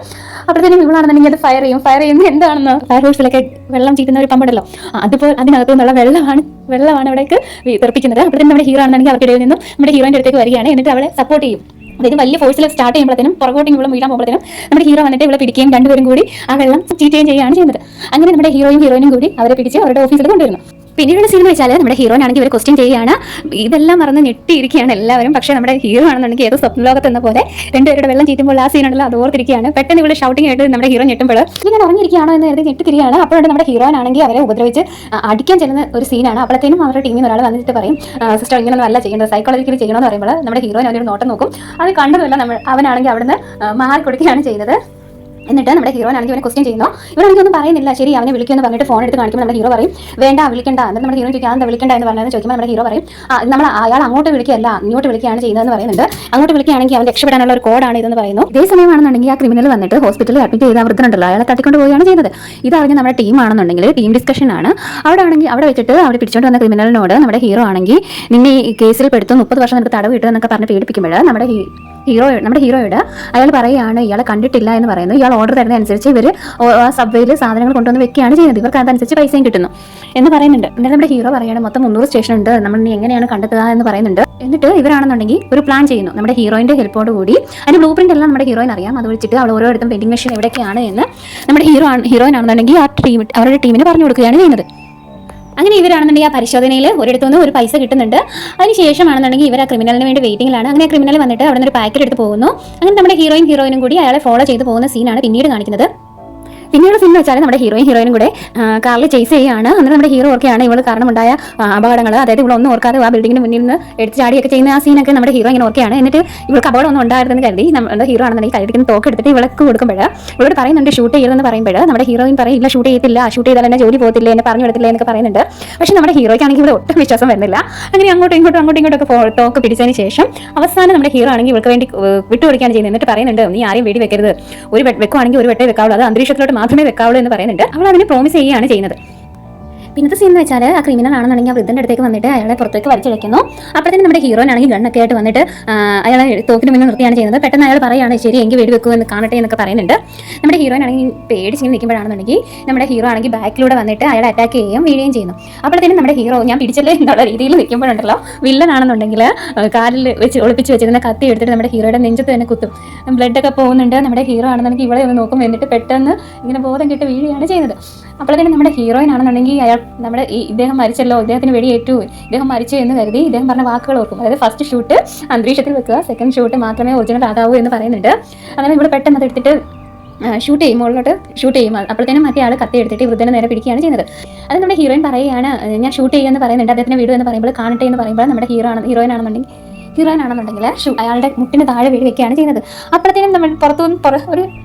അപ്പോഴത്തേനും ഇവളാണെന്നുണ്ടെങ്കിൽ അത് ഫയർ ചെയ്യുന്നത് എന്താണെന്ന് ഫയർ ഹോഴ്സിലൊക്കെ വെള്ളം ചീറ്റുന്ന ഒരു പമ്പുണ്ടല്ലോ അതുപോലെ അതിനകത്തു നിന്നുള്ള വെള്ളമാണ് അവിടേക്ക് തെറിപ്പിക്കുന്നത്. അപ്പോഴത്തേനും നമ്മുടെ ഹീറോ ആണെന്നുണ്ടെങ്കിൽ അവർക്കിടയിൽ നിന്നും നമ്മുടെ ഹീറോയിൻ്റെ അടുത്തേക്ക് വരികയാണ്. എന്നിട്ട് അവളെ സപ്പോർട്ട് ചെയ്യും. അതായത് വലിയ ഫോഴ്സിൽ സ്റ്റാർട്ട് ചെയ്യുമ്പോഴത്തേനും പുറകോട്ടും ഇവിടെ വീഴാൻ പോകുമ്പോഴത്തേനും നമ്മുടെ ഹീറോ വന്നിട്ട് ഇവിടെ പിടിക്കുകയും രണ്ടുപേരും കൂടി ആ വെള്ളം ചീറ്റുകയും ചെയ്യുകയാണ് ചെയ്യുന്നത്. അങ്ങനെ നമ്മുടെ ഹീറോയിനും കൂടി അവരെ പിടിച്ച് അവരുടെ ഓഫീസിൽ കൊണ്ടുവരുന്നു. പിന്നീടുള്ള സീൻ വെച്ചാൽ നമ്മുടെ ഹീറോയിനാണെങ്കിൽ ഇവർ ക്വസ്റ്റ്യൻ ചെയ്യുകയാണ്. ഇതെല്ലാം മറന്ന് ഞെട്ടിയിരിക്കുകയാണ് എല്ലാവരും. പക്ഷേ നമ്മുടെ ഹീറോ ആണെന്നുണ്ടെങ്കിൽ ഏതോ സ്വപ്നലോകത്ത് എന്ന പോലെ രണ്ടുപേരുടെ വെള്ളം ചീറ്റുമ്പോൾ ആ സീനുണ്ടല്ലോ അത് ഓർത്തിരിക്കുകയാണ്. പെട്ടെന്ന് ഇവിടെ ഷൗട്ടിംഗ് ആയിട്ട് നമ്മുടെ ഹീറോ ഞെട്ടുമ്പോൾ ഇങ്ങനെ ഉറങ്ങിയിരിക്കുകയാണോ എന്ന് കരുതി ഞെട്ടിത്തിരിക്കുകയാണ്. അപ്പോഴാണ് നമ്മുടെ ഹീറോയിനാണെങ്കിൽ അവരെ ഉപദ്രവിച്ച് അടിക്കാൻ ചെല്ലുന്ന ഒരു സീനാണ്. അപ്പോഴത്തേനും അവരുടെ ടീമിൽ ഒരാൾ വന്നിട്ട് പറയും സിസ്റ്റർ ഇങ്ങനെയൊന്നും അല്ല ചെയ്യേണ്ടത്, സൈക്കോളജിക്കലി ചെയ്യണമെന്ന് പറയുമ്പോൾ നമ്മുടെ ഹീറോയിൻ അവരൊരു നോട്ടം നോക്കും. അത് കണ്ടതല്ല അവനാണെങ്കിൽ അവിടുന്ന് മാറിക്കൊടുക്കുകയാണ് ചെയ്തത്. എന്നിട്ട് നമ്മുടെ ഹീറോയിനാണെങ്കിൽ അവനെ ക്വസ്റ്റ്യൻ ചെയ്യുന്നു. ഇവരാണെങ്കിൽ ഒന്നും പറയുന്നില്ല. ശരി അവനെ വിളിക്കുമെന്ന് പറഞ്ഞിട്ട് ഫോൺ എടുത്ത് കാണിക്കുമ്പോൾ നമ്മുടെ ഹീറോ പറയും വേണ്ട വിളിക്കണ്ട. എന്നിട്ട് നമ്മുടെ ഹീറോ ചോദിക്കാൻ എന്താ വിളിക്കണ്ട എന്ന് പറഞ്ഞതെന്ന് ചോദിക്കുമ്പോൾ നമ്മുടെ ഹീറോ പറയും അയാൾ അങ്ങോട്ട് വിളിക്കുകയല്ല ഇങ്ങോട്ട് വിളിക്കുകയാണ് ചെയ്യുന്നതെന്ന് പറയുന്നുണ്ട്. അങ്ങോട്ട് വിളിക്കുകയാണെങ്കിൽ അവൻ രക്ഷപ്പെടാനുള്ള ഒരു കോഡാണ് ഇതെന്ന് പറയുന്നു. ഇതേ സമയമാണെന്നുണ്ടെങ്കിൽ ആ ക്രിമിനൽ വന്നിട്ട് ഹോസ്പിറ്റലിൽ അഡ്മിറ്റ് ചെയ്ത വൃദ്ധനുണ്ടല്ലോ അയാളെ തട്ടിക്കൊണ്ട് പോവുകയാണ് ചെയ്യുന്നത്. ഇതറിഞ്ഞ് നമ്മുടെ ടീമാണെന്നുണ്ടെങ്കിൽ ടീം ഡിസ്കഷൻ ആണ്. അവിടെ വെച്ചിട്ട് അവിടെ പിടിച്ചോണ്ട് വന്ന ക്രിമിനലിനോട് നമ്മുടെ ഹീറോ ആണെങ്കിൽ നിന്നെ ഈ കേസിൽ പെടുത്തും 30 വർഷം നിനക്ക് തടവ് കിട്ടുമെന്നൊക്കെ പറഞ്ഞ് പേടിപ്പിക്കുമ്പോൾ നമ്മുടെ ഹീറോയോട് അയാൾ പറയുകയാണ് ഇയാളെ കണ്ടിട്ടില്ല എന്ന് പറയുന്നു. ഇയാൾ ഓർഡർ തരുന്നതനുസരിച്ച് ഇവർ ആ സബ്വേയിൽ സാധനങ്ങൾ കൊണ്ടുവന്ന് വെക്കുകയാണ് ചെയ്യുന്നത്. ഇവർക്ക് അതനുസരിച്ച് പൈസയും കിട്ടുന്നു എന്ന് പറയുന്നുണ്ട്. എന്നിട്ട് നമ്മുടെ ഹീറോ പറയുകയാണ് മൊത്തം 300 സ്റ്റേഷൻ ഉണ്ട്, നമ്മൾ ഇനി എങ്ങനെയാണ് കണ്ടെത്തുക എന്ന് പറയുന്നുണ്ട്. എന്നിട്ട് ഇവരാണെന്നുണ്ടെങ്കിൽ ഒരു പ്ലാൻ ചെയ്യുന്നു. നമ്മുടെ ഹീറോയിൻ്റെ ഹെൽപ്പോട് കൂടി അതിന് ബ്ലൂ പ്രിന്റ് എല്ലാം നമ്മുടെ ഹീറോയിൻ അറിയാം. അത് വെച്ചിട്ട് അവൾ ഓരോരുത്തരും പെയിന്റിംഗ് മെഷീൻ എവിടെയൊക്കെയാണ് എന്ന് നമ്മുടെ ഹീറോയിൻ ആണെന്നുണ്ടെങ്കിൽ അവരുടെ ടീമിന് പറഞ്ഞു കൊടുക്കുകയാണ് ചെയ്യുന്നത്. അങ്ങനെ ഇവരാണെന്നുണ്ടെങ്കിൽ ആ പരിശോധനയിൽ ഒരിടത്തുനിന്ന് ഒരു പൈസ കിട്ടുന്നുണ്ട്. അതിനുശേഷമാണെന്നുണ്ടെങ്കിൽ ഇവർ ആ ക്രിമിനലിന് വേണ്ടി വെയിറ്റിംഗിലാണ്. അങ്ങനെ ക്രിമിനൽ വന്നിട്ട് അവിടെ നിന്ന് ഒരു പാക്കറ്റ് എടുത്ത് പോകുന്നു. അങ്ങനെ നമ്മുടെ ഹീറോയിനും കൂടി അയാളെ ഫോളോ ചെയ്ത് പോകുന്ന സീനാണ് പിന്നീട് കാണിക്കുന്നത്. പിന്നീട് സിനിമ വെച്ചാൽ നമ്മുടെ ഹീറോയിനും കൂടെ കാറിൽ ചേസ് ചെയ്യുകയാണ്. അന്നേരം നമ്മുടെ ഹീറോ ഓർക്കെയാണ് ഇവൾ കാരണമുണ്ടായ അപകടങ്ങൾ, അതായത് ഇവളൊന്നും ഓർക്കാതെ ആ ബിൽഡിങ്ങിന് മുന്നിൽ നിന്ന് എടുത്ത് ചാടിയൊക്കെ ചെയ്യുന്ന ആ സീനൊക്കെ നമ്മുടെ ഹീറോ ഇങ്ങനെ ഓർക്കെയാണ്. എന്നിട്ട് ഇവൾക്ക് അപകടമൊന്നും ഉണ്ടായിരുന്നെന്ന് കരുതി നമ്മുടെ ഹീറോ ആണെന്നുണ്ടെങ്കിൽ കയ്യിലിരിക്കുന്ന തോക്ക് എടുത്തിട്ട് ഇവൾക്ക് കൊടുക്കുമ്പോൾ ഇവളോട് പറയുന്നുണ്ട് ഷൂട്ട് ചെയ്യണമെന്ന് പറയുമ്പോൾ നമ്മുടെ ഹീറോയിൻ പറയും ഇല്ല ഷൂട്ട് ചെയ്താൽ എന്നെ ജോലി പോകത്തില്ല, എന്നെ പറഞ്ഞു വിടത്തില്ല എന്നൊക്കെ പറയുന്നുണ്ട്. പക്ഷേ നമ്മുടെ ഹീറോയ്ക്കാണെങ്കിൽ ഇവിടെ ഒട്ടും വിശ്വാസം വരുന്നില്ല. അങ്ങനെ അങ്ങോട്ടും ഇങ്ങോട്ടൊക്കെ തോക്ക് പിടിച്ചതിന് ശേഷം അവസാനം നമ്മുടെ ഹീറോ ആണെങ്കിൽ ഇവൾക്ക് വേണ്ടി വിട്ടുകൊടുക്കുകയാണ് ചെയ്യുന്നത്. എന്നിട്ട് പറയുന്നുണ്ട് നീ ആരെയും വെടി വെക്കരുത്, വെക്കുവാണെങ്കിൽ ഒരു വെട്ടേ വെക്കാവുള്ളൂ, അത് അന്തരീക്ഷത്തിലോട്ട് മാത്രമേ വെക്കാവുള്ളൂ എന്ന് പറയുന്നുണ്ട്. അവൾ അതിനെ പ്രോമിസ് ചെയ്യുകയാണ് ചെയ്യുന്നത്. പിന്നത്തെ സീൻ എന്ന് വെച്ചാൽ ആ ക്രിമിനൽ ആണെന്നുണ്ടെങ്കിൽ ആ വൃദ്ധൻ്റെ അടുത്തേക്ക് വന്നിട്ട് അയാളെ പുറത്തേക്ക് വലിച്ചെടുക്കുന്നു. അപ്പോഴത്തേനും നമ്മുടെ ഹീറോയിനാണെങ്കിൽ ഗണ്ണൊക്കെ ആയിട്ട് വന്നിട്ട് അയാളെ തോക്കിന് മുന്നിൽ നിർത്തിയാണ് ചെയ്യുന്നത്. പെട്ടെന്ന് അയാൾ പറയുകയാണ് ശരി എങ്കിൽ വെടി വെക്കുമെന്ന് കാണട്ടെ എന്നൊക്കെ പറയുന്നുണ്ട്. നമ്മുടെ ഹീറോയിനാണെങ്കിൽ പേടിച്ചിങ്ങനെ നിൽക്കുമ്പോഴാണെന്നുണ്ടെങ്കിൽ നമ്മുടെ ഹീറോ ആണെങ്കിൽ ബാക്കിലൂടെ വന്നിട്ട് അയാളെ അറ്റാക്ക് ചെയ്യുകയും വീഴുകയും ചെയ്യുന്നു. അപ്പോഴത്തേനും നമ്മുടെ ഹീറോ ഞാൻ പിടിച്ചല്ലേ എന്നുള്ള രീതിയിൽ നിൽക്കുമ്പോഴുണ്ടല്ലോ വില്ലനാണെന്നുണ്ടെങ്കിൽ കാലിൽ വെച്ച് ഒളിപ്പിച്ച് വെച്ചിരുന്ന കത്തി എടുത്തിട്ട് നമ്മുടെ ഹീറോയുടെ നെഞ്ചത്ത് തന്നെ കുത്തും. ബ്ലഡൊക്കെ പോകുന്നുണ്ട്. നമ്മുടെ ഹീറോ ആണെന്നുണ്ടെങ്കിൽ ഇവിടെ ഒന്ന് നോക്കും, എന്നിട്ട് പെട്ടെന്ന് ഇങ്ങനെ ബോധം കെട്ട് വീഴുകയാണ് ചെയ്യുന്നത്. അപ്പോഴത്തേനും നമ്മുടെ ഹീറോയിൻ ആണെന്നുണ്ടെങ്കിൽ അയാൾ നമ്മുടെ ഇദ്ദേഹം മരിച്ചല്ലോ, ഇദ്ദേഹത്തിന് വെടിയേറ്റു, ഇദ്ദേഹം മരിച്ചു എന്ന് കരുതി ഇദ്ദേഹം പറഞ്ഞ വാക്കുകൾ ഓർക്കും. അതായത് ഫസ്റ്റ് ഷൂട്ട് അന്തരീക്ഷത്തിൽ വെക്കുക, സെക്കൻഡ് ഷൂട്ട് മാത്രമേ ഒറിജിനൽ ആകാവൂ എന്ന് പറയുന്നുണ്ട്. അങ്ങനെ ഇവിടെ പെട്ടെന്ന് അത് എടുത്തിട്ട് ഷൂട്ട് ചെയ്യും, മുകളിലോട്ട് ഷൂട്ട് ചെയ്യും. അപ്പോഴത്തേനും മറ്റേ ആൾ കത്തി എടുത്തിട്ട് വൃദ്ധനെ നേരെ പിടിക്കുകയാണ് ചെയ്യുന്നത്. അത് നമ്മുടെ ഹീറോയിൻ പറയുകയാണ് ഞാൻ ഷൂട്ട് ചെയ്യുമെന്ന് പറയുന്നുണ്ട്. അദ്ദേഹത്തിന് വീഡിയോ എന്ന് പറയുമ്പോൾ കാണട്ടെ എന്ന് പറയുമ്പോൾ നമ്മുടെ ഹീറോയിൻ ആണെന്നുണ്ടെങ്കിൽ അയാളുടെ മുട്ടിന് താഴെ വീട് വെക്കുകയാണ് ചെയ്യുന്നത്. അപ്പോഴത്തേനും നമ്മൾ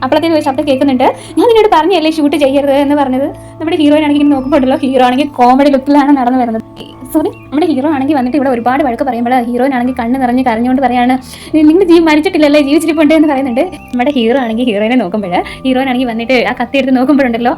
അപ്പോഴത്തേനും ഒരു ശബ്ദം കേൾക്കുന്നുണ്ട്, ഞാൻ നിന്നോട് പറഞ്ഞല്ലേ ഷൂട്ട് ചെയ്യരുത് എന്ന് പറഞ്ഞത്. നമ്മുടെ ഹീറോയിൻ ആണെങ്കിൽ നോക്കുമ്പോഴല്ലോ ഹീറോ ആണെങ്കിൽ കോമഡി ലുക്കിലാണ് നടന്നു വരുന്നത്. നമ്മുടെ ഹീറോ ആണെങ്കിൽ വന്നിട്ട് ഇവിടെ ഒരുപാട് വഴക്ക് പറയുമ്പോൾ ഹീറോയിൻ ആണെങ്കിൽ കണ്ണ് നിറഞ്ഞ് കരഞ്ഞുകൊണ്ട് പറയാണ് നിങ്ങൾ മരിച്ചിട്ടില്ലല്ലേ, ജീവിച്ചിരിപ്പുണ്ട് എന്ന് പറയുന്നുണ്ട്. നമ്മുടെ ഹീറോ ആണെങ്കിൽ ഹീറോയിനെ നോക്കുമ്പോൾ ഹീറോയിൻ ആണെങ്കിൽ വന്നിട്ട് ആ കത്തി എടുത്ത് നോക്കുമ്പോഴുണ്ടല്ലോ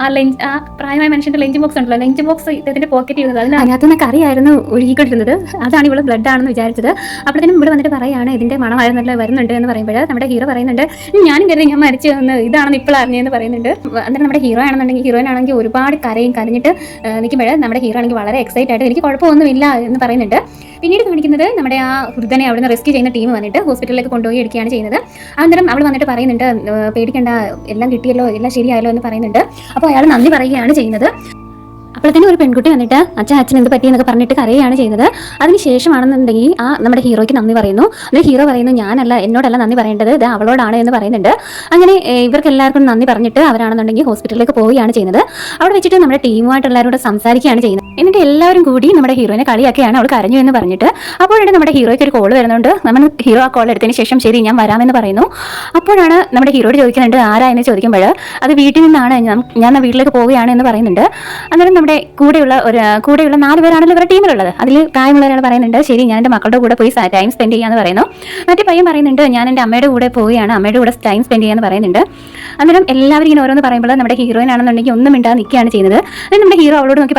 ആ പ്രായമായ മനുഷ്യന്റെ ലഞ്ച് ബോക്സ് ഉണ്ടല്ലോ, ലഞ്ച് ബോക്സ് ഇതിന്റെ പോക്കറ്റ് ചെയ്യുന്നത് അതിനകത്ത് നിന്ന് കറിയായിരുന്നു ഒഴുകിക്കൊണ്ടിരുന്നത്. അതാണ് ഇവിടെ ബ്ലഡ് ആണെന്ന് വിചാരിച്ചത്. അപ്പോഴത്തേനും ഇവിടെ വന്നിട്ട് പറയാണ് ഇതിന്റെ മണമായിരുന്നല്ലോ വരുന്നുണ്ട് എന്ന് പറയുമ്പോൾ നമ്മുടെ ഹീറോ പറയുന്നുണ്ട് ഞാനും കരുതി ഞാൻ മരിച്ചു എന്ന്, ഇതാണെന്ന് ഇപ്പോൾ അറിഞ്ഞതെന്ന് പറയുന്നുണ്ട്. അന്നേരം നമ്മുടെ ഹീറോയിൻ ആണെങ്കിൽ ഒരുപാട് കരഞ്ഞിട്ട് നിൽക്കുമ്പോൾ നമ്മുടെ ഹീറോ ആണെങ്കിൽ വളരെ എക്സൈറ്റ് ആയിട്ട് എനിക്ക് കുഴപ്പമൊന്നുമില്ല എന്ന് പറയുന്നുണ്ട്. പിന്നീട് കാണിക്കുന്നത് നമ്മുടെ ആ വൃദ്ധനെ അവിടെ നിന്ന് റെസ്ക്യൂ ചെയ്യുന്ന ടീം വന്നിട്ട് ഹോസ്പിറ്റലിലേക്ക് കൊണ്ടുപോയി എടുക്കുകയാണ് ചെയ്യുന്നത്. അന്നേരം അവൾ വന്നിട്ട് പറയുന്നുണ്ട് പേടിക്കേണ്ട, എല്ലാം കിട്ടിയല്ലോ, എല്ലാം ശരിയായല്ലോ എന്ന് പറയുന്നുണ്ട്. അപ്പോൾ അയാൾ നന്ദി പറയുകയാണ് ചെയ്യുന്നത്. അപ്പോഴത്തേനും ഒരു പെൺകുട്ടി വന്നിട്ട് അച്ഛൻ എന്ത് പറ്റിയെന്നൊക്കെ പറഞ്ഞിട്ട് കരയുകയാണ് ചെയ്യുന്നത്. അതിനുശേഷമാണെന്നുണ്ടെങ്കിൽ നമ്മുടെ ഹീറോയ്ക്ക് നന്ദി പറയുന്നു. എന്നിട്ട് ഹീറോ പറയുന്നു ഞാനല്ല, എന്നോടല്ല നന്ദി പറയേണ്ടത്, ഇത് അവളോടാണ് എന്ന് പറയുന്നുണ്ട്. അങ്ങനെ ഇവർക്ക് എല്ലാവർക്കും നന്ദി പറഞ്ഞിട്ട് അവരാണെന്നുണ്ടെങ്കിൽ ഹോസ്പിറ്റലിലേക്ക് പോവുകയാണ് ചെയ്യുന്നത്. അവിടെ വെച്ചിട്ട് നമ്മുടെ ടീമുമായിട്ട് എല്ലാവരോടും സംസാരിക്കുകയാണ് ചെയ്യുന്നത്. എന്നിട്ട് എല്ലാവരും കൂടി നമ്മുടെ ഹീറോയിനെ കളിയാക്കിയാണ് അവൾ കരഞ്ഞു എന്ന് പറഞ്ഞിട്ട്. അപ്പോഴാണ് നമ്മുടെ ഹീറോയ്ക്ക് ഒരു കോൾ വരുന്നുണ്ട്. നമ്മൾ ഹീറോ ആ കോൾ എടുത്തതിന് ശേഷം ശരി ഞാൻ വരാമെന്ന് പറയുന്നു. അപ്പോഴാണ് നമ്മുടെ ഹീറോയോട് ചോദിക്കുന്നുണ്ട് ആരാ എന്ന് ചോദിക്കുമ്പോൾ അത് വീട്ടിൽ നിന്നാണ്, ഞാൻ വീട്ടിലേക്ക് പോവുകയാണ് എന്ന് പറയുന്നുണ്ട്. അന്നേരം നമ്മുടെ കൂടെയുള്ള 4 പേരാണല്ലോ ഇവരുടെ ടീമിലുള്ളത്. അതിൽ പ്രായമുള്ള ഒരാൾ പറയുന്നുണ്ട് ശരി ഞാൻ എൻ്റെ മക്കളുടെ കൂടെ പോയി ടൈം സ്പെൻഡ് ചെയ്യാന്ന് പറയുന്നു. മറ്റേ പയ്യൻ പറയുന്നുണ്ട് ഞാൻ എൻ്റെ അമ്മയുടെ കൂടെ പോവുകയാണ്, അമ്മയുടെ കൂടെ ടൈം സ്പെൻഡ് ചെയ്യാന്ന് പറയുന്നുണ്ട്. അന്നേരം എല്ലാവരും ഇങ്ങനെ ഓരോന്ന് പറയുമ്പോൾ നമ്മുടെ ഹീറോയിൻ ആണെന്നുണ്ടെങ്കിൽ ഒന്നും മിണ്ടാതെ നിൽക്കുകയാണ് ചെയ്യുന്നത്. അതിന് നമ്മുടെ ഹീറോ അവളോട് നോക്കി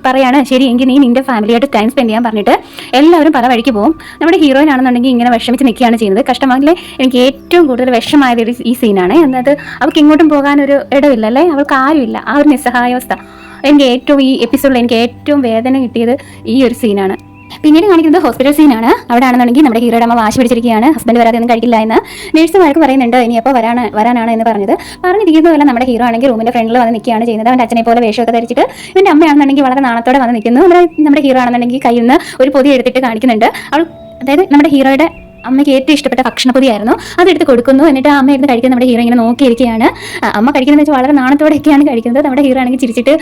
പറയാണ് ശരി എങ്കിൽ നീ നിന്റെ ഫാമിലിയായിട്ട് ടൈം സ്പെൻഡ് ചെയ്യാൻ പറഞ്ഞിട്ട് എല്ലാവരും പല വഴിക്ക് പോകും. നമ്മുടെ ഹീറോയിൻ ആണെന്നുണ്ടെങ്കിൽ ഇങ്ങനെ വിഷമിച്ച് നിൽക്കുകയാണ് ചെയ്യുന്നത്. കഷ്ടമാകില്ലേ, എനിക്ക് ഏറ്റവും കൂടുതൽ വിഷമായത് ഈ സീനാണ്. എന്നത് അവൾക്ക് ഇങ്ങോട്ടും പോകാനൊരു ഇടമില്ല അല്ലേ, അവൾക്ക് ആരുമില്ല, ആ ഒരു നിസ്സഹായാവസ്ഥ. ഈ എപ്പിസോഡിൽ എനിക്ക് ഏറ്റവും വേദന കിട്ടിയത് ഈ ഒരു സീനാണ്. പിന്നീട് കാണിക്കുന്നത് ഹോസ്പിറ്റൽ സീനാണ്. അവിടെ ആണെന്നുണ്ടെങ്കിൽ നമ്മുടെ ഹീറോയുടെ അമ്മ വാശി പിടിച്ചിരിക്കുകയാണ്, ഹസ്ബൻഡ് വരാതെ ഒന്നും കഴിക്കില്ല എന്ന്. നേഴ്സുമാർക്ക് പറയുന്നുണ്ട് ഇനി എപ്പോൾ വരാനാണ് എന്ന് പറഞ്ഞിരിക്കുന്നതല്ല. നമ്മുടെ ഹീറോ ആണെങ്കിൽ റൂമിന്റെ ഫ്രണ്ടിൽ വന്ന് നിൽക്കുകയാണ് ചെയ്യുന്നത്. അവൻ്റെ അച്ഛനെ പോലെ വേഷമൊക്കെ ധരിച്ചിട്ട്. ഇവൻ്റെ അമ്മയാണെന്നുണ്ടെങ്കിൽ വളരെ നാണത്തോടെ വന്ന് നിൽക്കുന്നു. നമ്മുടെ ഹീറോ ആണെന്നുണ്ടെങ്കിൽ കയ്യിൽ നിന്ന് ഒരു പൊതി എടുത്തിട്ട് കാണിക്കുന്നുണ്ട്. അതായത് നമ്മുടെ ഹീറോയുടെ അമ്മയ്ക്ക് ഏറ്റവും ഇഷ്ടപ്പെട്ട ഭക്ഷണപ്പൊതിയായിരുന്നു, അതെടുത്ത് കൊടുക്കുന്നു. എന്നിട്ട് അമ്മ ഇരുന്ന് കഴിക്കുന്നത് നമ്മുടെ ഹീറോ ഇങ്ങനെ നോക്കിയിരിക്കുകയാണ്. അമ്മ കഴിക്കുന്നത് വെച്ചാൽ വളരെ നാണത്തോടെയൊക്കെയാണ് കഴിക്കുന്നത്. നമ്മുടെ ഹീറോ ആണെങ്കിൽ ചിരിച്ചിട്ട്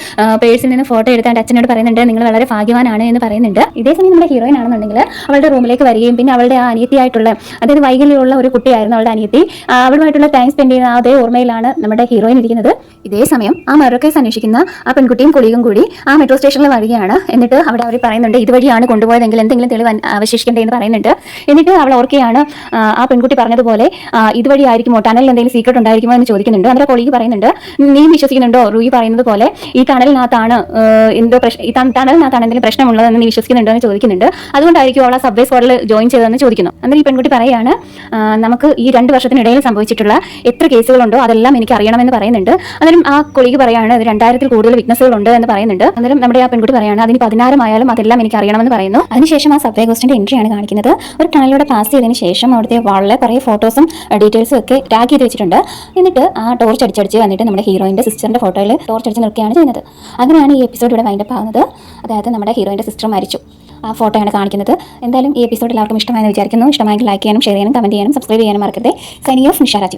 പേഴ്സിൽ നിന്ന് ഫോട്ടോ എടുത്താൽ അച്ഛനോട് പറയുന്നുണ്ട് നിങ്ങൾ വളരെ ഭാഗ്യവാനാണ് എന്ന് പറയുന്നുണ്ട്. ഇതേ സമയം നമ്മുടെ ഹീറോയിൻ ആണെന്നുണ്ടെങ്കിൽ അവളുടെ റൂമിലേക്ക് വരികയും പിന്നെ അവളുടെ ആ അനിയത്തിയായിട്ടുള്ള, അതായത് വൈകല്യമുള്ള ഒരു കുട്ടിയായിരുന്നു അവളുടെ അനിയത്തി, അവളുമായിട്ടുള്ള ടൈം സ്പെൻഡ് ചെയ്യുന്ന അതേ ഓർമ്മയിലാണ് നമ്മുടെ ഹീറോയിൻ ഇരിക്കുന്നത്. ഇതേ സമയം ആ മർഡർ കേസ് അന്വേഷിക്കുന്ന ആ പെൺകുട്ടിയും കൊളീഗും കൂടി ആ മെട്രോ സ്റ്റേഷനിൽ വരികയാണ്. എന്നിട്ട് അവിടെ അവർ പറയുന്നുണ്ട് ഇതുവഴിയാണ് കൊണ്ടുപോയതെങ്കിൽ എന്തെങ്കിലും തെളിവ് അവശേഷിക്കണ്ടേ എന്ന് പറയുന്നുണ്ട്. എന്നിട്ട് അവൾ ഓർക്കുകയാണ് ആ പെൺകുട്ടി പറഞ്ഞതുപോലെ ഇതുവഴി ആയിരിക്കുമോ, ടണലിൽ എന്തെങ്കിലും സീക്രട്ട് ഉണ്ടായിരിക്കുമോ എന്ന് ചോദിക്കുന്നുണ്ട്. അന്നേരം കൊളീഗ് പറയുന്നുണ്ട് നീ വിശ്വസിക്കുന്നുണ്ടോ റൂയി പറയുന്നത് പോലെ ഈ ടണലിനകത്താണ് എന്തെങ്കിലും പ്രശ്നമുള്ളതെന്ന് നീ വിശ്വസിക്കുന്നുണ്ടോ എന്ന് ചോദിക്കുന്നുണ്ട്. അതുകൊണ്ടായിരിക്കും അവൾ ആ സബ്വേ സ്ക്വാഡിൽ ജോയിൻ ചെയ്തതെന്ന് ചോദിക്കുന്നു. അന്നേരം ഈ പെൺകുട്ടി പറയാണ് നമുക്ക് ഈ 2 വർഷത്തിനിടയിൽ സംഭവിച്ചിട്ടുള്ള എത്ര കേസുകളുണ്ടോ അതെല്ലാം എനിക്ക് അറിയണമെന്ന് പറയുന്നുണ്ട്. അന്നേരം ആ കൊളീഗ് പറയാണ് 2000-ൽ കൂടുതൽ വിറ്റ്നസ്സുകളുണ്ട് എന്ന് പറയുന്നുണ്ട്. അന്നേരം നമ്മുടെ ആ പെൺകുട്ടി പറയാണ് അതിന് 16 ആയാലും അതെല്ലാം എനിക്ക് അറിയണമെന്ന് പറയുന്നു. അതിനുശേഷം ആ സബ്വേ ഗോസ്റ്റിന്റെ എൻട്രിയാണ് കാണിക്കുന്നത്. ഒരു ടണലിലൂടെ പാസ് ചെയ്തതിന് ശേഷം അവിടുത്തെ വളരെ കുറേ ഫോട്ടോസും ഡീറ്റെയിൽസും ഒക്കെ ടാഗ് ചെയ്ത് വെച്ചിട്ടുണ്ട്. എന്നിട്ട് ആ ടോർച്ച് അടിച്ചടിച്ച് വന്നിട്ട് നമ്മുടെ ഹീറോയിൻ്റെ സിസ്റ്ററിൻ്റെ ഫോട്ടോയിൽ ടോർച്ച് അടിച്ച് നിൽക്കുകയാണ് ചെയ്യുന്നത്. അങ്ങനെയാണ് ഈ എപ്പിസോഡ് ഇവിടെ വൈൻഡപ്പ് ആകുന്നത്. അതായത് നമ്മുടെ ഹീറോയിൻ്റെ സിസ്റ്റർ മരിച്ചു, ആ ഫോട്ടോയാണ് കാണിക്കുന്നത്. എന്തായാലും ഈ എപ്പിസോഡ് എല്ലാവർക്കും ഇഷ്ടമായെന്ന് വിചാരിക്കുന്നു. ഇഷ്ടമായെങ്കിൽ ലൈക്ക് ചെയ്യാനും ഷെയർ ചെയ്യാനും കമൻറ്റ് ചെയ്യാനും സബ്സ്ക്രൈബ് ചെയ്യാനും മറക്കരുത്. Signing off Nisha Rajeev.